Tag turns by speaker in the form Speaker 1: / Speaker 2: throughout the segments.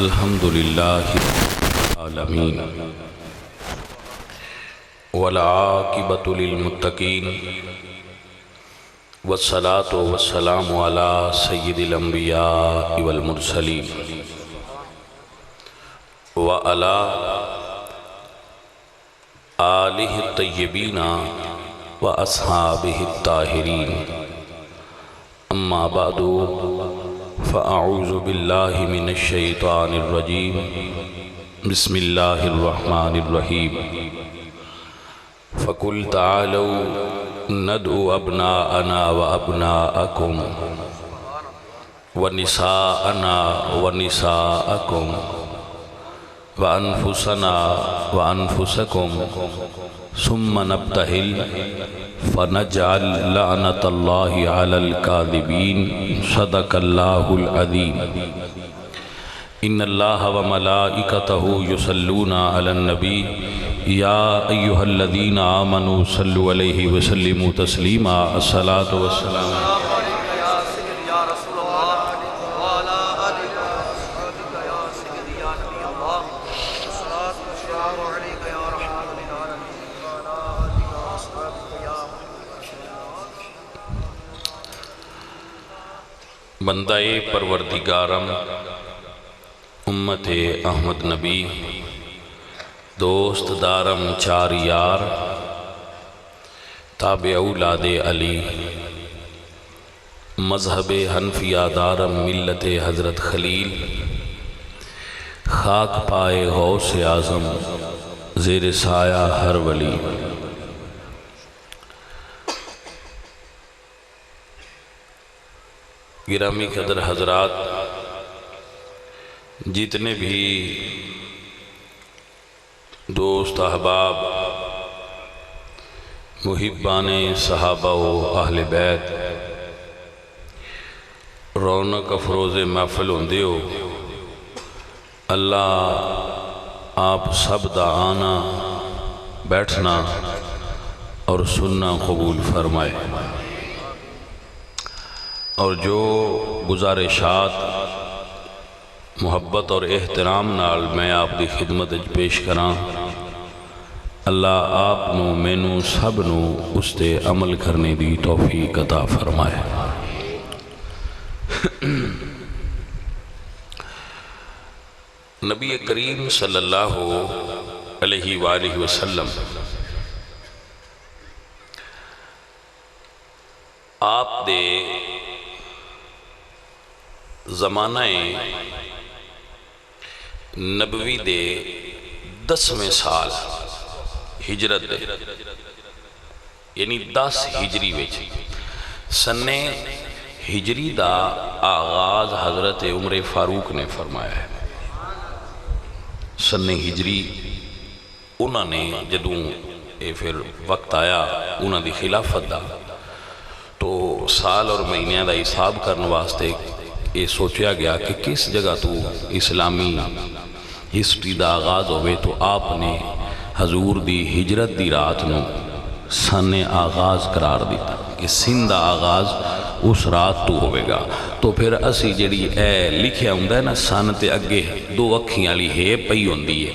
Speaker 1: الحمدللہ رب العالمین والعاقبۃ للمتقین والصلاۃ والسلام علی سید الانبیاء والمرسلین وعلی آلہ الطیبین واصحابہ الطاہرین اما بعد فاعوذ باللہ من الشیطان الرجیم بسم اللہ الرحمن الرحیم فقل تعالوا ندعو ابناءنا وابناءکم ونساءنا ونساءکم وانفسنا وانفسکم ثم نبتہل فنجعل لعنت اللہ علی الکاذبین صدق اللہ العظیم ان اللہ وملائکتہ یصلون علی النبی یا ایہا الذین آمنوا صلوا علیہ وسلموا تسلیما الصلاۃ والسلام بندہ پروردگارم امت احمد نبی دوست دارم چار یار تابع اولاد علی مذہب حنفیہ دارم ملت حضرت خلیل خاک پائے غوث اعظم زیر سایہ ہر ولی گرامی قدر حضرات، جتنے بھی دوست احباب محبان صحابہ و اہل بیت رونق افروز محفل ہوندے ہو، اللہ آپ سب دا آنا بیٹھنا اور سننا قبول فرمائے، اور جو گزارشات محبت اور احترام نال میں آپ دی خدمت پیش کراں، اللہ آپ نو مینو سب نو اس تے عمل کرنے دی توفیق عطا فرمائے۔ نبی کریم صلی اللہ علیہ وآلہ وسلم آپ دے زمانہ نبوی دے 10ویں سال ہجرت دے یعنی 10 ہجری وچ سن ہجری دا آغاز حضرت عمر فاروق نے فرمایا ہے۔ سن ہجری انہوں نے جدوں پھر وقت آیا انہوں دی خلافت دا تو سال اور مہینے دا حساب کرنے واسطے یہ سوچیا گیا کہ کس جگہ تو اسلامی ہسٹری دا آغاز ہوئے، تو آپ نے حضور دی ہجرت دی رات نو سن آغاز قرار دیتا کہ سن دا آغاز اس رات تو ہوئے گا۔ تو پھر اسی جڑی اے لکھیا ہوندہ ہے نا سن تے اگے 2 اکھیاں لی ہے پئی ہوندی ہے،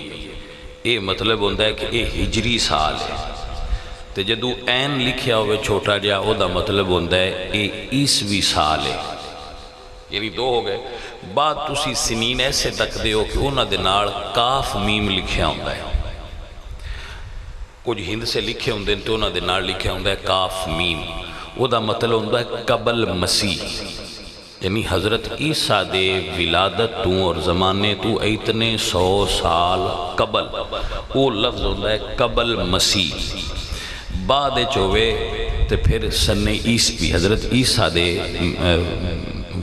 Speaker 1: اے مطلب ہوندہ ہے کہ اے ہجری سال ہے، تے جدو این لکھیا ہوئے چھوٹا جا او دا مطلب ہوندہ ہے اے عیسوی سال ہے، یعنی 2 ہو گئے۔ بعد تسی سنین ایسے تک دے ہو کہ انہاں دے نال کاف میم لکھیا ہوندہ ہے، کچھ ہند سے لکھے ہوندے تو انہاں دے نال لکھیا ہوندہ ہے کاف میم، او دا مطلب ہوندہ ہے قبل مسیح، یعنی حضرت عیسیٰ دے ولادت تو اور زمانے تو اتنے 100 سال قبل، او لفظ ہوندہ ہے قبل مسیح۔ بعد چوے تے پھر سن عیسوی حضرت عیسیٰ دے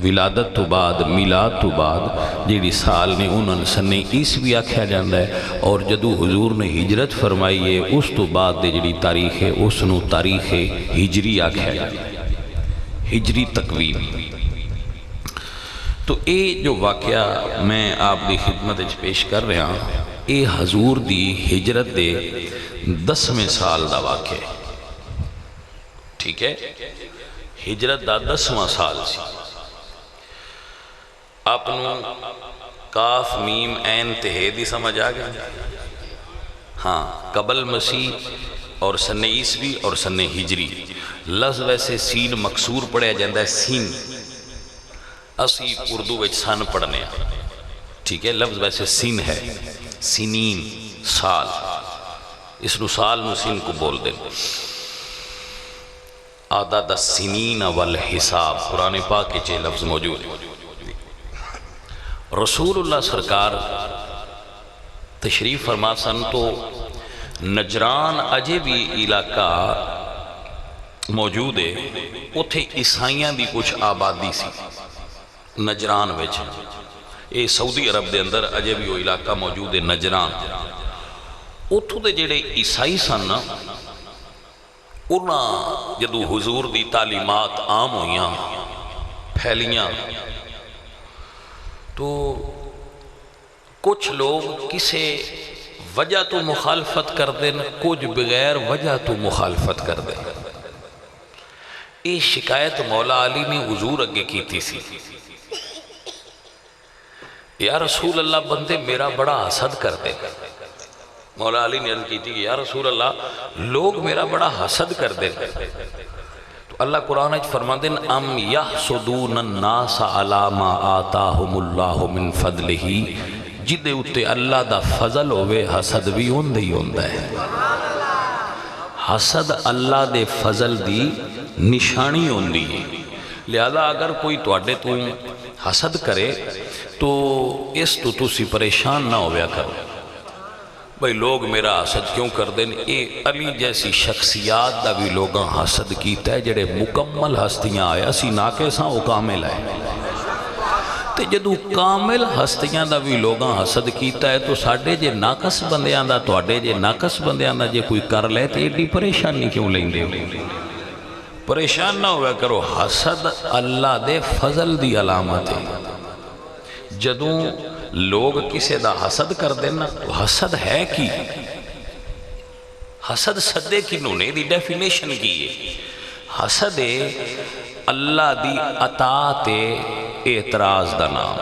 Speaker 1: ولادت تو بعد میلاد تو بعد جیڑی سال نے انہوں نے سن عیسوی آکھیا جاندہ ہے، اور جدو حضور نے ہجرت فرمائی ہے اس تو بعد دے جیڑی تاریخ ہے اس نو تاریخ ہجری آکھیا جاندہ ہے، ہجری تقویم۔ تو اے جو واقعہ میں آپ دی خدمت پیش کر رہا ہوں، اے حضور دی ہجرت دے 10ویں سال دا واقعہ ہے، ٹھیک ہے؟ ہجرت دا 10واں سال سی۔ آپ کاف میم عین تے دی سمجھ آ گئی؟ ہاں، قبل مسیح اور سن عیسوی اور سن ہجری. لفظ ویسے سین مکسور پڑھیا جاندہ ہے، سین. اسی اردو وچ سن پڑھنے ہیں، ٹھیک ہے. لفظ ویسے سین ہے، سنین، سال. اس نو سال نو سین کو بول دیں. عدد السنین والحساب، قرآن پاک کے چھ لفظ موجود ہیں. رسول اللہ سرکار تشریف فرما سن تو نجران اجے بھی علاقہ موجود ہے، اتھے عیسائیاں دی کچھ آبادی سی نجران وچ. یہ سعودی عرب دے اندر اجے بھی وہ علاقہ موجود ہے نجران. اتھو دے جڑے عیسائی سن انہاں جدو حضور دی تعلیمات عام ہوئیاں پھیلیاں تو کچھ لوگ کسے وجہ تو مخالفت کر دیں، کچھ بغیر وجہ تو مخالفت کر دیں. یہ شکایت مولا علی نے حضور اگے کی تھی سی. یا رسول اللہ بندے میرا بڑا حسد کر دیں. مولا علی نے عرض کی تھی یا رسول اللہ لوگ میرا بڑا حسد کر دیں. تو اللہ قرآن اچھ فرما دیں ام یحسدون الناس علی ما آتاہم اللہ من فضلہ، جدے اتے اللہ دا فضل ہوئے حسد بھی ہوندے ہی ہوندہ ہے. حسد اللہ دے فضل دی نشانی ہوندی ہے. لہذا اگر کوئی توڑے تو حسد کرے تو اس تو تسی پریشان نہ ہویا کرو بھئی لوگ میرا حسد کیوں کر دیں. اے علی جیسی شخصیات دا بھی لوگاں حسد کیتا ہے جڑے مکمل ہستیاں آیا سی ناقصاں وہ کامل ہے. تے جدو کامل ہستیاں دا بھی لوگاں حسد کیتا ہے تو ساڑھے جے ناقص بندیاں دا توڑے جے ناقص بندیاں دا جے کوئی کر لے تو ایڈی پریشانی کیوں لیں دے ہو؟ پریشان نہ ہوا کرو. حسد اللہ دے فضل دی علامت ہے. جدوں لوگ کسے دا حسد کر دینا حسد ہے کی؟ حسد صدے کی نونے دی ڈیفینیشن کی ہے. حسد اللہ دی اطاعت اعتراض دا نام.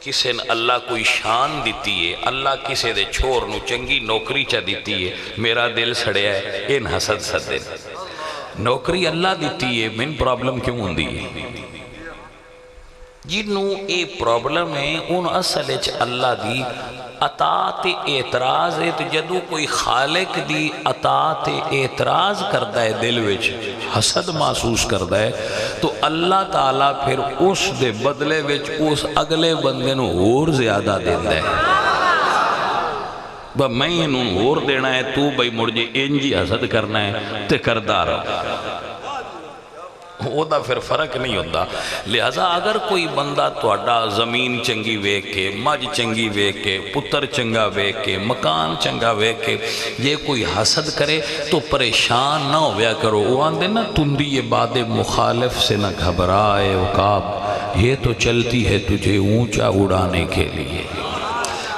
Speaker 1: کسے نے اللہ کوئی شان دیتی ہے، اللہ کسے دے چھوڑ نو چنگی نوکری چا دیتی ہے، میرا دل سڑیا ہے، ان حسد صدے. نوکری اللہ دیتی ہے، من پرابلم کیوں ہوندی ہے؟ جنہوں اے پرابلم ہے ان اصل اچھ اللہ دی اطاعت اعتراض ہے. تو جدو کوئی خالق دی اطاعت اعتراض کردہ ہے دل وچ حسد محسوس کردہ ہے تو اللہ تعالیٰ پھر اس دے بدلے وچ اس اگلے بندے نو اور زیادہ دیتا ہے. میں انہوں اور دینا ہے تو بھئی مڑجے انجی حسد کرنا ہے تے کردہ رہا وہ دا پھر فرق نہیں ہوتا. لہذا اگر کوئی بندہ توڑا زمین چنگی ویک کے، مجھ چنگی ویک کے، پتر چنگا ویک کے، مکان چنگا ویک کے یہ کوئی حسد کرے تو پریشان نہ ہویا کرو. وہ آندے نا تندی یہ باد مخالف سے نہ گھبرائے عقاب، یہ تو چلتی ہے تجھے اونچا اڑانے کے لیے.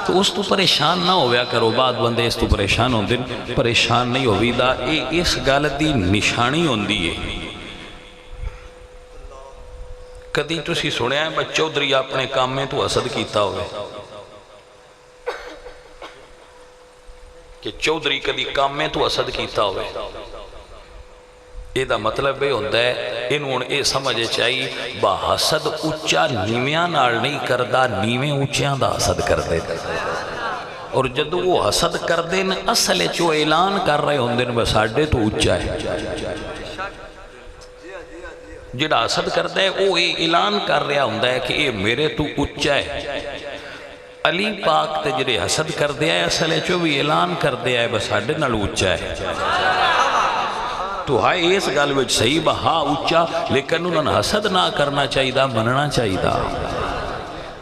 Speaker 1: تو اس تو پریشان نہ ہویا کرو. بعد بندے اس تو پریشان ہوندے پریشان نہیں ہوئی دا. اس گالت دی نشانی ہوندی ہے. کدی تسی سنیا ہے بچ چودھری اپنے کام میں تو حسد کیتا ہوئے کہ چودھری کدی کام میں تو حسد کیتا ہوئے. یہ دا مطلب یہ ہوتا ہے انہوں نے سمجھے چاہیے با حسد اچھا نیویاں نال نہیں کردہ، نیویں اچھیاں دا حسد کر دے. اور جدو وہ حسد کر دیں اصل چو اعلان کر رہے ہوندے بس ساڑھے تو اچھا ہے. جڑا حسد کرتا ہے وہ اعلان کر رہا ہوندہ ہے کہ یہ میرے تو اچھا ہے. علی پاک تے جڑے حسد کر دیا ہے اصل چو بھی اعلان کر دیا ہے بس ساڑھے نال اچھا ہے. تو ہائے اس گل وچ صحیح با ہاں اچھا لیکن انہوں نے حسد نہ کرنا چاہیے، مننا چاہیے.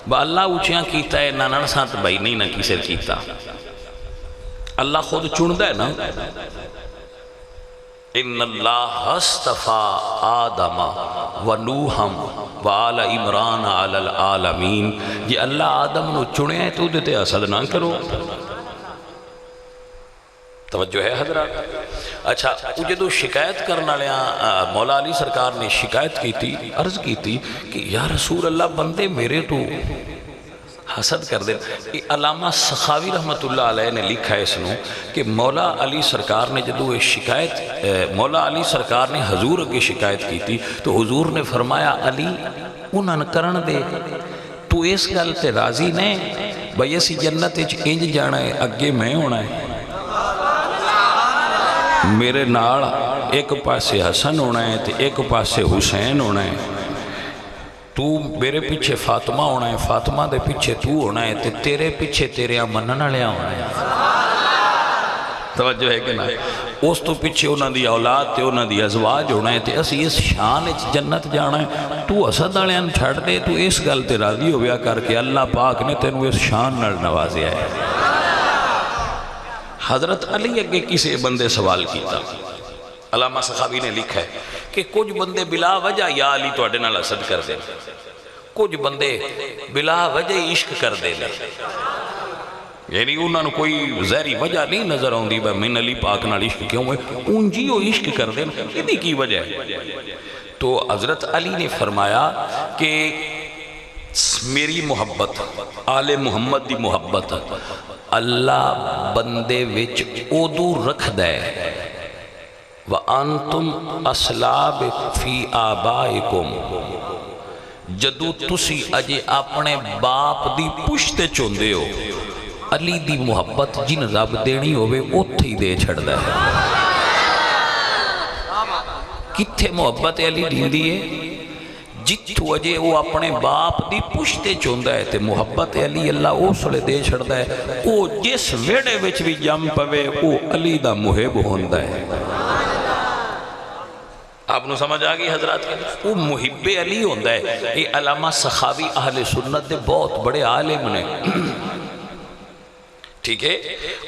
Speaker 1: با اللہ اچھیاں کیتا ہے نہ نرسات بھائی نہیں نہ کسے کیتا. اللہ خود چندہ ہے نا ان اللہ استفا آدم و نوحم و آل عمران علی العالمین. یہ اللہ آدم نو چنے ہیں تو دیتے حسد نہ کرو. توجہ ہے حضرات؟ اچھا وہ جدو شکایت کرنے والے مولا علی سرکار نے شکایت کی تھی، عرض کی تھی کہ یا رسول اللہ بندے میرے تو حسد کر دیں. علامہ سخاوی رحمت اللہ علیہ نے لکھا ہے اس نو کہ مولا علی سرکار نے جدو شکایت مولا علی سرکار نے حضور کی شکایت کی تھی تو حضور نے فرمایا علی انہاں کرن دے، تو اس گل تے راضی نہیں بھئی اسی جنت وچ انج جانا ہے اگے میں ہونا ہے، میرے نال ایک پاسے حسن ہونا ہے تے ایک پاسے حسین ہونا ہے، تو میرے پیچھے فاطمہ ہونا ہے، فاطمہ دے پیچھے تو ہونا ہے تے تیرے پیچھے تیرے منن والے ہونا ہے. توجہ ہے کہ نہ؟ اس تو پیچھے انہاں دی اولاد تے انہاں دی ازواج ہونا ہے تے اسی اس شان وچ جنت جانا ہے. تو حسد والیاں چھڑ دے، تو اس گل تے راضی ہویا کر کے اللہ پاک نے تینوں اس شان نال نوازیا ہے. حضرت علی اگے کسی بندے سوال کیتا، علامہ سخاوی نے لکھا ہے کہ کچھ بندے بلا وجہ یا علی تو نال حسد کر دے، کچھ بندے بلا وجہ عشق کر دے لے، یعنی انہوں نے کوئی ظاہری وجہ نہیں نظر آؤں دی بھائی من علی پاک نال عشق کیوں ہے، انجی وہ عشق کر دے انہی کی وجہ ہے. تو حضرت علی نے فرمایا کہ میری محبت آل محمد دی محبت اللہ بندے وچ اودو رکھ دے وَأَنْتُمْ أَسْلَابِ فِي آبَائِكُمْ، جدو تسی اجے اپنے باپ دی پشتے چوندے ہو، علی دی محبت جن رب دینی ہوئے اتھی دے چھڑ دے. کتھے محبت علی دین دیئے؟ جتھو اجے وہ اپنے باپ دی پشتے چوندہ ہے تے محبت علی اللہ او سلے دے چھڑ دے. او جس ویڑے وچ بھی جم پوے او علی دا محب ہوندہ ہے. آپ نے سمجھ آگئی حضرات کے وہ محب علی ہوندہ ہے. یہ علامہ سخاوی اہل سنت دے بہت بڑے عالم نے، ٹھیک ہے؟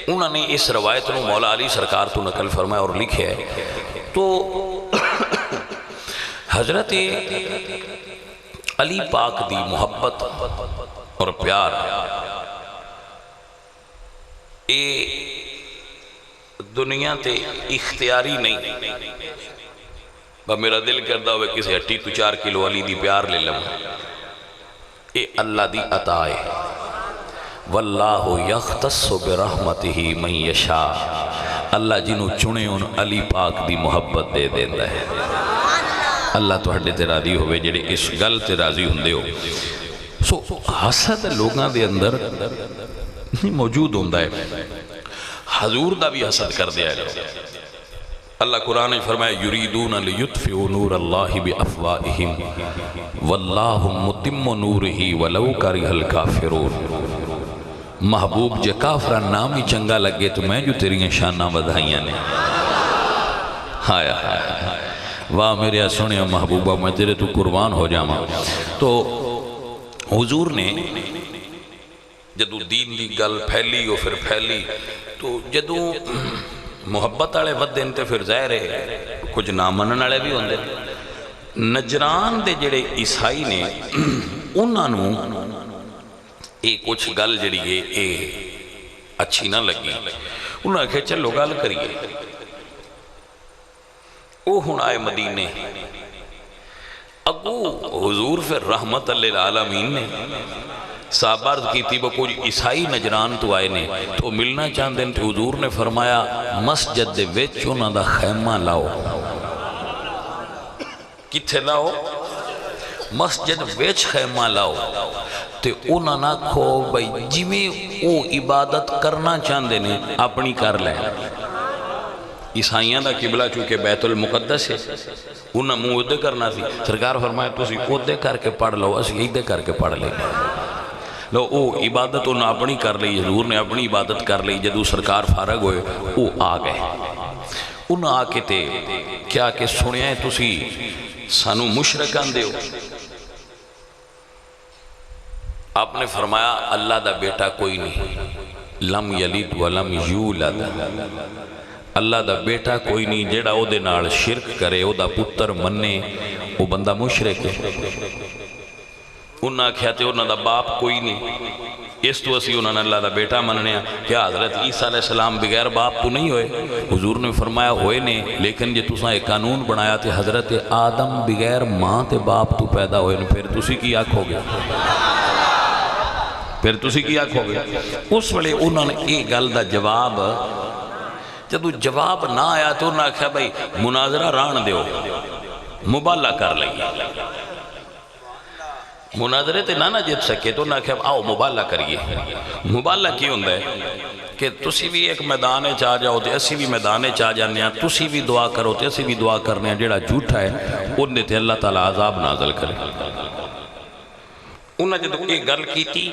Speaker 1: انہوں نے اس روایت نو مولا علی سرکار تو نقل فرمایا اور لکھے ہے. تو حضرت علی پاک دی محبت اور پیار اے دنیا تے اختیاری نہیں. میرا دل کردہ ہوئے کسی ہٹی تو 4 کلو علی دی پیار لے لوں، اے اللہ دی عطا ہے. واللہ یختص برحمتہ من یشاء، اللہ جنہوں چنے ان علی پاک دی محبت دے دیندہ ہے. اللہ تو ہڈے تے راضی ہوئے جڑے اس گل تے راضی ہوندے ہو. سو حسد لوگاں دے اندر موجود ہوندہ ہے. حضور دا بھی حسد کر دیا ہے. اللہ قرآن نے فرمایا یریدون لیطفئوا نور اللہ بافواہہم واللہ متم نورہ ولو کرہ الکافرون. محبوب جے کافرہ نام ہی چنگا لگے تو میں جو تیری شانہ بدھائیاں نے. ہایا واہ میرے سنے محبوبہ میں تیرے تو قربان ہو جاما. تو حضور نے جدو دین دی گل پھیلی اور پھر پھیلی تو جدو محبت آلے ودن تے پھر ظاہر ہے کچھ نامنن آلے بھی ہوندے. نجران دے جڑے عیسائی نے انہاں نو اے کچھ گل جڑی ہے اے اچھی نہ لگی. انہوں نے کہا چلو گل کریے. او ہن آئے مدینے اگو حضور پھر رحمت للعالمین نے صحابہ عرض کی تھی وہ کوئی عیسائی نجران تو آئے نے تو ملنا چاہتے ہیں. تو حضور نے فرمایا مسجد دے وچ انہاں دا خیمہ لاؤ. کتھے لاؤ؟ مسجد وچ خیمہ لاؤ. تے انہاں نہ کھو بھئی جویں او عبادت کرنا چاہتے ہیں اپنی کر لیں. عیسائیاں دا قبلہ چونکہ بیت المقدس ہے انہاں منہ ادھے کرنا سی. سرکار فرمایا تسی ادھے کر کے پڑھ لو اسی ادھے کر کے پڑھ لیں. لو او عبادت انہاں اپنی کر لی، حضور نے اپنی عبادت کر لی. جدو سرکار فارغ ہوئے او آ گئے. انہاں آ کے تے کیا کہ سنیا ہے تسی سانو مشرکان دے ہو. آپ نے فرمایا اللہ دا بیٹا کوئی نہیں، لم یلد ولم یولد. اللہ دا بیٹا کوئی نہیں جیڑا او دے نال شرک کرے او دا پتر مننے او بندہ مشرک ہے. انہاں کہتے انہاں دا باپ کوئی نہیں، اس تو اسی انہوں نے اللہ دا بیٹا مننے کیا حضرت عیسیٰ علیہ السلام بغیر باپ تو نہیں ہوئے؟ حضور نے فرمایا ہوئے نے، لیکن جے تساں ایک قانون بنایا تے حضرت آدم بغیر ماں تے باپ تو پیدا ہوئے نے، پھر تسی کی آکھو گے؟ پھر تسی کی آکھو گے؟ اس وقت انہوں نے ایک گل دا جواب، جدو جواب نہ آیا تو انہوں نے کہا بھائی مناظرہ ران دیو، مبالہ کر لیں، مناظرے تے نہ جت سکے تو انہوں نے کہا آؤ مبالہ کریے۔ مبالہ کی ہوندہ ہے کہ تسی بھی ایک میدانے چاہ جاؤ تے اسی بھی میدانے چاہ جانے ہیں، تسی بھی دعا کرو تے اسی بھی دعا کرنے ہیں، جیڑا جھوٹا ہے انہیں تے اللہ تعالیٰ عذاب نازل کرے۔ انہوں نے جدو ایک گل کی تھی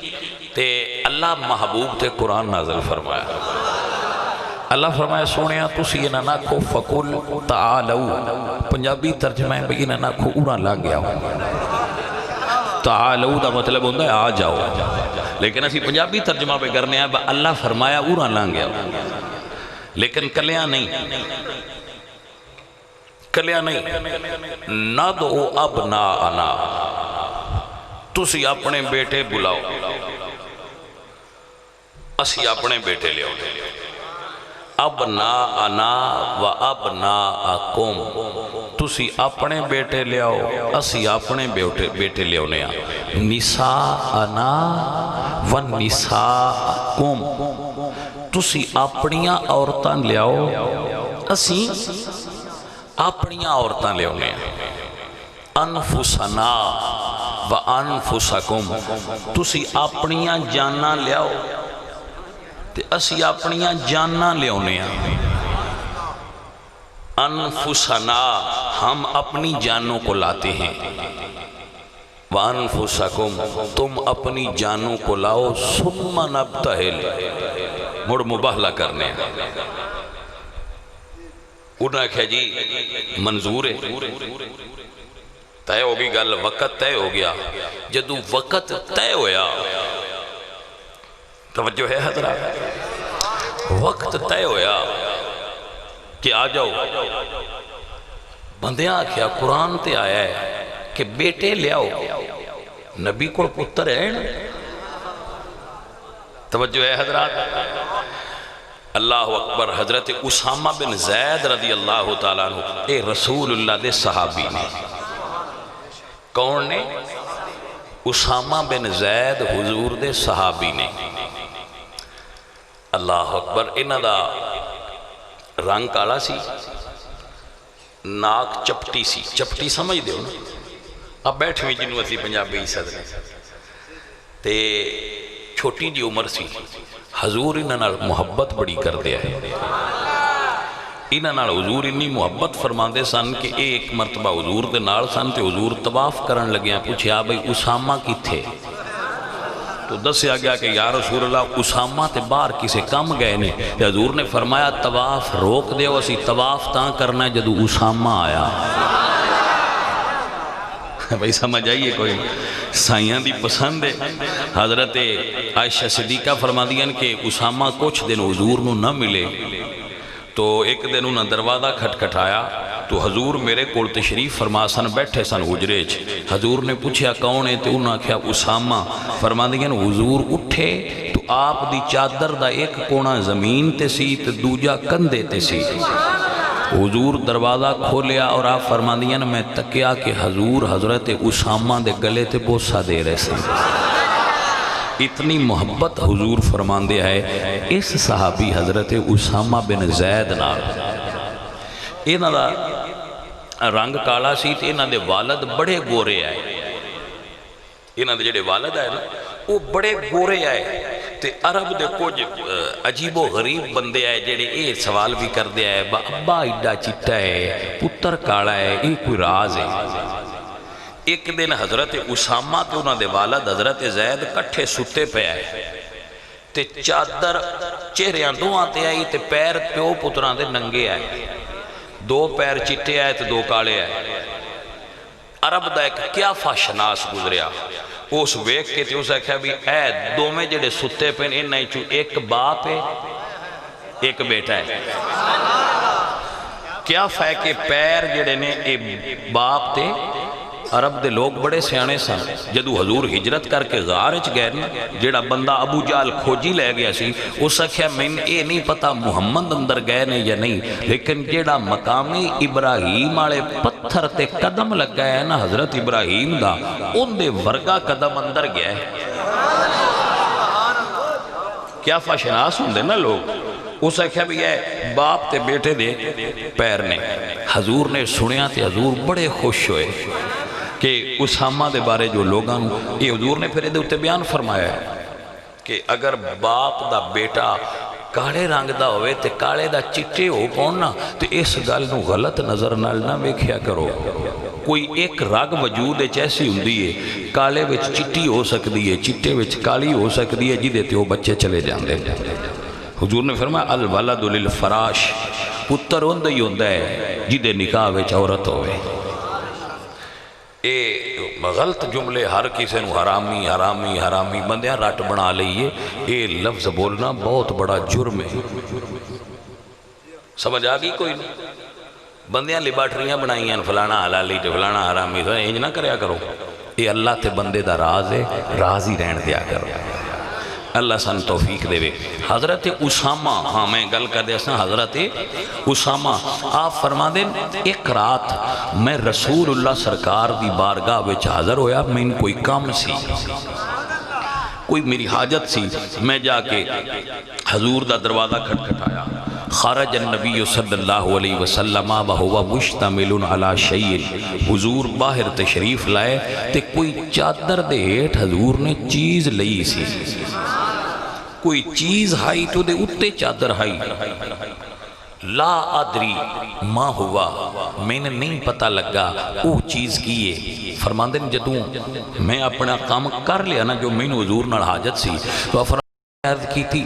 Speaker 1: تے اللہ محبوب تے قرآن نازل فرمایا۔ اللہ فرمایا سونیا تسی انہاں نہ کھو فقل تعالو، پنجابی ترجمہ ہے بھئی انہاں نہ کھو اڑا لگ گیا ہو، تعالو دا مطلب ہوندہ ہے آ جاؤ، لیکن اسی پنجابی ترجمہ پہ کرنے ہیں اللہ فرمایا اڑا لگ گیا ہو، لیکن کلیاں نہیں، کلیاں نہیں، ندعو ابناءنا، تسی اپنے بیٹے بلاؤ، اسی اپنے بیٹے لے آؤ، ابناءنا و ابناءکم، تسی اپنے بیٹے لے آؤ اسی اپنے بیٹے لے آنے ہیں، نساءنا و نساءکم، تسی اپنیاں عورتاں لے آؤ اسی اپنیاں عورتاں لے آنے ہیں، انفسنا و انفسکم، تسی اپنیاں جاناں لے آؤ تے اسی اپنیاں جاناں لے آنے ہیں، انفسنا ہم اپنی جانوں کو لاتے ہیں، وانفسکم تم اپنی جانوں کو لاؤ، ثم نبتہل مڑ مباہلہ کرنے ہیں۔ انہوں نے کہا جی منظور ہے، طے ہوگی گل، وقت طے ہو گیا، جدو وقت طے ہویا، توجہ ہے حضرات، وقت طے ہویا کہ آ جاؤ، بندیاں کیا قرآن تے آیا ہے کہ بیٹے لے آؤ، نبی کو پتر ہے نا، توجہ ہے حضرات، اللہ اکبر۔ حضرت اسامہ بن زید رضی اللہ تعالیٰ عنہ اے رسول اللہ دے صحابی نے، کون نے؟ اسامہ بن زید حضور دے صحابی نے، اللہ اکبر۔ انہاں دا رنگ کالا سی، ناک چپٹی سی، چپٹی سمجھ دیو نا، اب بیٹھ میں جنہوں اسی پنجابی صدر تے چھوٹی جی عمر سی، حضور انہاں محبت بڑی کر دیا ہے، انہاں حضور انی محبت فرماندے سن کہ ایک مرتبہ حضور دے نال سن تے حضور طواف کرن لگیاں، پوچھیا بھئی اسامہ کی تھے؟ تو دسیا گیا کہ یا رسول اللہ اسامہ تے باہر کسے کم گئے نے، تے حضور نے فرمایا طواف روک دے، اسی طواف تاں کرنا ہے جدو اسامہ آیا۔ بھئی سمجھ آئیے کوئی سائیاں دی پسند ہے۔ حضرت عائشہ صدیقہ فرما دیا کہ اسامہ کچھ دن حضور نو نہ ملے، تو ایک دن انہاں دروازہ کھٹکھٹایا تو حضور میرے کول تشریف فرما سن، بیٹھے سن حجرے چ، حضور نے پوچھا کون ہے، تو انہاں کہا اسامہ، فرما دیا حضور اٹھے تو آپ دی چادر دا ایک کونا زمین تے سی تے دوجا کندے تے سی، حضور دروازہ کھولیا اور آپ فرما دیا میں تکیا کہ حضور حضرت اسامہ دے گلے تے بوسہ دے رہے سے، اتنی محبت حضور فرمان دیا ہے اس صحابی حضرت اسامہ بن زید نال۔ انہاں دا رنگ کالا سی تے انہاں دے والد بڑے گورے آئے، انہاں دے جڑے والد آئے نا وہ بڑے گورے آئے، تے عرب دے کچھ عجیب و غریب بندے آئے جڑے اے سوال بھی کر دیا ہے ابا ایڈا چٹا ہے، پتر کالا ہے، یہ کوئی راز ہے۔ ایک دن حضرت اسامہ تے انہاں دے والد حضرت زید کٹھے ستے پہ آئے، تے چادر چہریاں دوہاں تے آئی تے پیر پیو پتران دے ننگے آئے، دو پیر چٹے آئے تے دو کالے آئے۔ عرب دا ایک قیافہ شناس گزریا، اس ویک کے تے اسے کہا بھی اے دو میں جڑے ستے پہ انہاں چو ایک باپ ہے ایک بیٹا ہے، قیافہ ہے کہ پیر جڑے نے باپ تے عرب دے لوگ بڑے سیانے سن جدو حضور ہجرت کر کے غار وچ گئے نا جیڑا بندہ ابو جہل کھوجی لے گیا سی اس آکھیا میں اے نہیں پتا محمد اندر گئے نے یا نہیں لیکن جیڑا مقامی ابراہیم والے پتھر تے قدم لگا ہے نا حضرت ابراہیم دا ان دے ورگا قدم اندر گیا ہے کیا فاشناس ہوندے نا لوگ اس آکھیا بھی ہے باپ تے بیٹے دے پیر نے حضور نے سنیا تے حضور بڑے خوش ہوئے کہ اسامہ دے بارے جو لوگاں یہ حضور نے پھر ادھے بیان فرمایا ہے کہ اگر باپ دا بیٹا کالے رنگ دا ہوئے تے کالے دا چٹے ہو پوننا تو اس گل نو غلط نظر نال نہ ویکھیا کرو کوئی ایک رگ وجود ایسی ہوندی ہے کالے وچ چٹی ہو سکتی ہے چٹے وچ کالی ہو سکتی ہے جدے تے وہ بچے چلے جاندے حضور نے فرمایا الولد للفراش پتر ہوندہ ہی ہوندہ ہے جدے نکاح وچ عورت ہوئے اے غلط جملے ہر کسی نو حرامی حرامی حرامی بندیاں رٹ بنا لئیے اے لفظ بولنا بہت بڑا جرم ہے سمجھ آگئی کوئی نہیں بندیاں لیبارٹریاں بنائیاں فلانا حلالی تے فلانا حرامی تو انج نہ کریا کرو اے اللہ تے بندے دا راز ہے راز ہی رہن دیا کرو اللہ سن توفیق دے وے حضرت اسامہ ہاں میں گل کر دیا سنا حضرت اسامہ آپ فرما دیں ایک رات میں رسول اللہ سرکار دی بارگاہ وچ حاضر ہویا میں ان کوئی کام سی کوئی میری حاجت سی میں جا کے حضور دا دروازہ کھٹکھٹایا خارج النبی صلی اللہ علیہ وسلم وہو مشتمل علی شیء حضور باہر تشریف لائے تے کوئی چادر دے ہیٹھ حضور نے چیز لئی سی کوئی چیز ہائی تو دے اتے چادر ہائی لا ادری ما ہوا میں نے نہیں پتہ لگا وہ چیز کیے فرماندے جدوں میں اپنا کام کر لیا نا جو میں نے حضور نال حاجت سی تو عرض کی تھی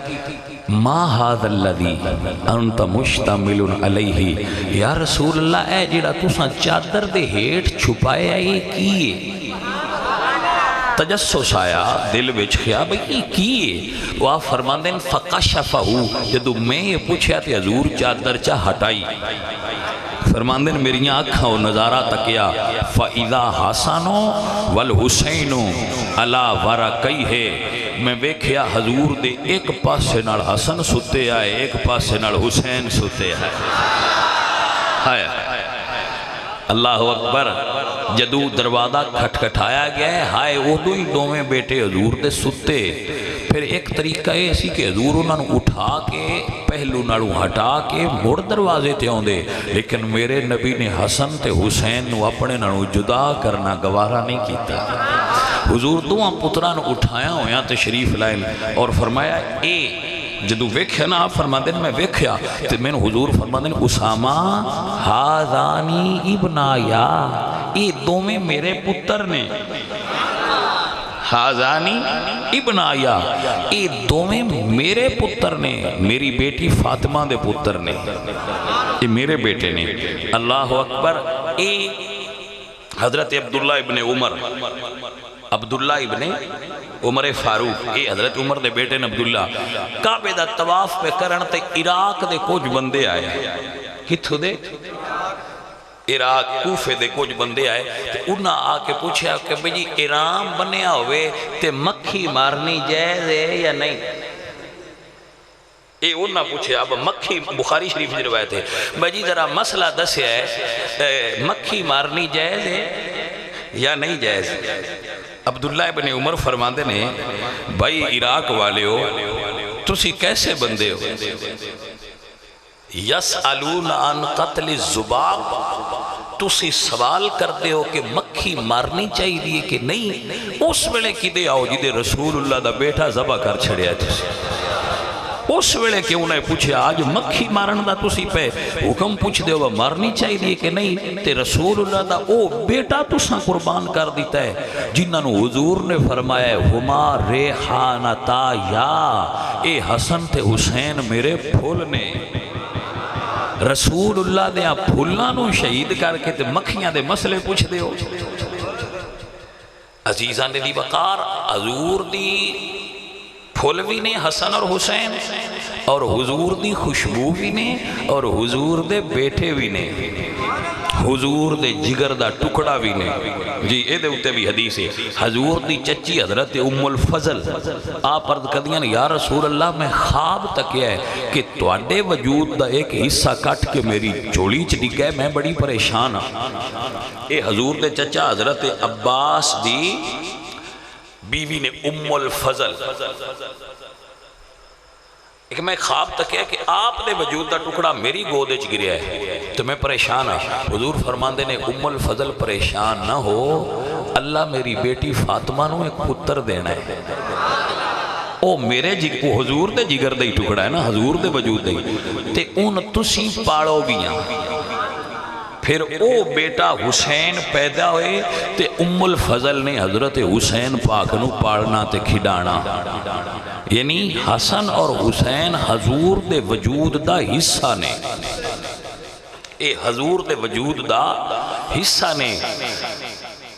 Speaker 1: ما هذا الذي انت مشتمل علیہ یا رسول اللہ اے جڑا تساں چادر دے ہیٹھ چھپائے آئی کیے تجسس آیا دل وچ خیا بھئی کیے وہ آپ فرماندے ہیں فقشفہو جدو میں یہ پوچھا تے حضور چادر چاہ ہٹائی فرماندے ہیں میری آنکھاں و نظارہ تکیا فَإِذَا حَسَنُ وَالْحُسَيْنُ عَلَى وَرَقَيْهِ میں ویکھیا حضور دے ایک پاسے نال حسن ستے آئے ایک پاسے نال حسین ستے آئے اللہ اکبر جدو دروازہ کھٹکھٹایا گیا ہے ہائے ادو ہی دوویں بیٹے حضور دے ستے پھر ایک طریقہ یہ سی کہ حضور انہوں نے اٹھا کے پہلو نالوں ہٹا کے مڑ دروازے تے آندے لیکن میرے نبی نے حسن تے حسین نو اپنے نالوں جدا کرنا گوارا نہیں کیتا حضور دوہاں پتران اٹھایا ہویا تشریف لائن اور فرمایا اے جدو ویکھیا نا آپ فرما دیں میں ویکھیا تو میں نے حضور فرما دیں اسامہ ہاذانی ابنایا یہ دو میں میرے پتر نے ہاذانی ابنایا یہ دو میں میرے پتر نے میری بیٹی فاطمہ دے پتر نے یہ میرے بیٹے نے اللہ اکبر اے حضرت عبداللہ ابن عبداللہ ابن عمر فاروق اے حضرت عمر دے بیٹے نے عبداللہ کعبے دا طواف پہ کرن تے عراق دے کچھ بندے آئے کتھو دے عراق کوفے دے کچھ بندے آئے تے انہاں آ کے پوچھا کہ بھئی ایران بنیا ہوئے تے مکھی مارنی جائز ہے یا نہیں اے انہاں پوچھے اب مکھی بخاری شریف کی روایت ہے بھئی ذرا مسئلہ دس ہے مکھی مارنی جائز ہے یا نہیں جائز عبداللہ ابن عمر فرماندے نے بھائی عراق والے ہو تسی کیسے بندے ہو یسألون عن قتل الذباب تسی سوال کرتے ہو کہ مکھی مارنی چاہیے کہ نہیں اس ویلے کدے آؤ جدے رسول اللہ دا بیٹا ذبح کر چھڑیا تسی اس ویلے کہ انہیں پوچھے آج مکھی مارن دا تسی پہ حکم پوچھ دے ہو مارنی چاہیے کہ نہیں تے رسول اللہ دا او بیٹا تساں قربان کر دیتا ہے جنہاں نو حضور نے فرمایا ہے ہما ریحانتا یا اے حسن تے حسین میرے پھول نے رسول اللہ دے پھولنا نو شہید کر کے تے مکھیاں دے مسئلے پوچھ دے ہو عزیزان دی وقار حضور دی پھول بھی نے حسن اور حسین اور حضور دی خوشبو بھی نے اور حضور دے بیٹے بھی نے حضور دے جگر دا ٹکڑا بھی نہیں جی اے دے اتے بھی حدیث ہے حضور دی چچی حضرت ام الفضل آپ عرض کردیاں یا رسول اللہ میں خواب تکیا ہے کہ تواڈے وجود دا ایک حصہ کٹ کے میری جوڑی چ ڈگا ہے میں بڑی پریشان ہاں اے حضور دے چچا حضرت عباس دی بیوی نے ام الفضل ایک میں خواب تک ہے کہ آپ نے وجود دا ٹکڑا میری گودے چ گریا ہے تو میں پریشان ہاں حضور فرماندے نے ام الفضل پریشان نہ ہو اللہ میری بیٹی فاطمہ نو ایک پتر دینا ہے او میرے وہ حضور دے جگر دے ٹکڑا ہے نا حضور دے وجود دے تے اون تسی پاڑو گیاں پھر او بیٹا حسین پیدا ہوئے تے ام الفضل نے حضرت حسین پاک نو پاڑنا تے کھڈانا یعنی حسن اور حسین حضور دے وجود دا حصہ نے اے حضور دے وجود دا حصہ نے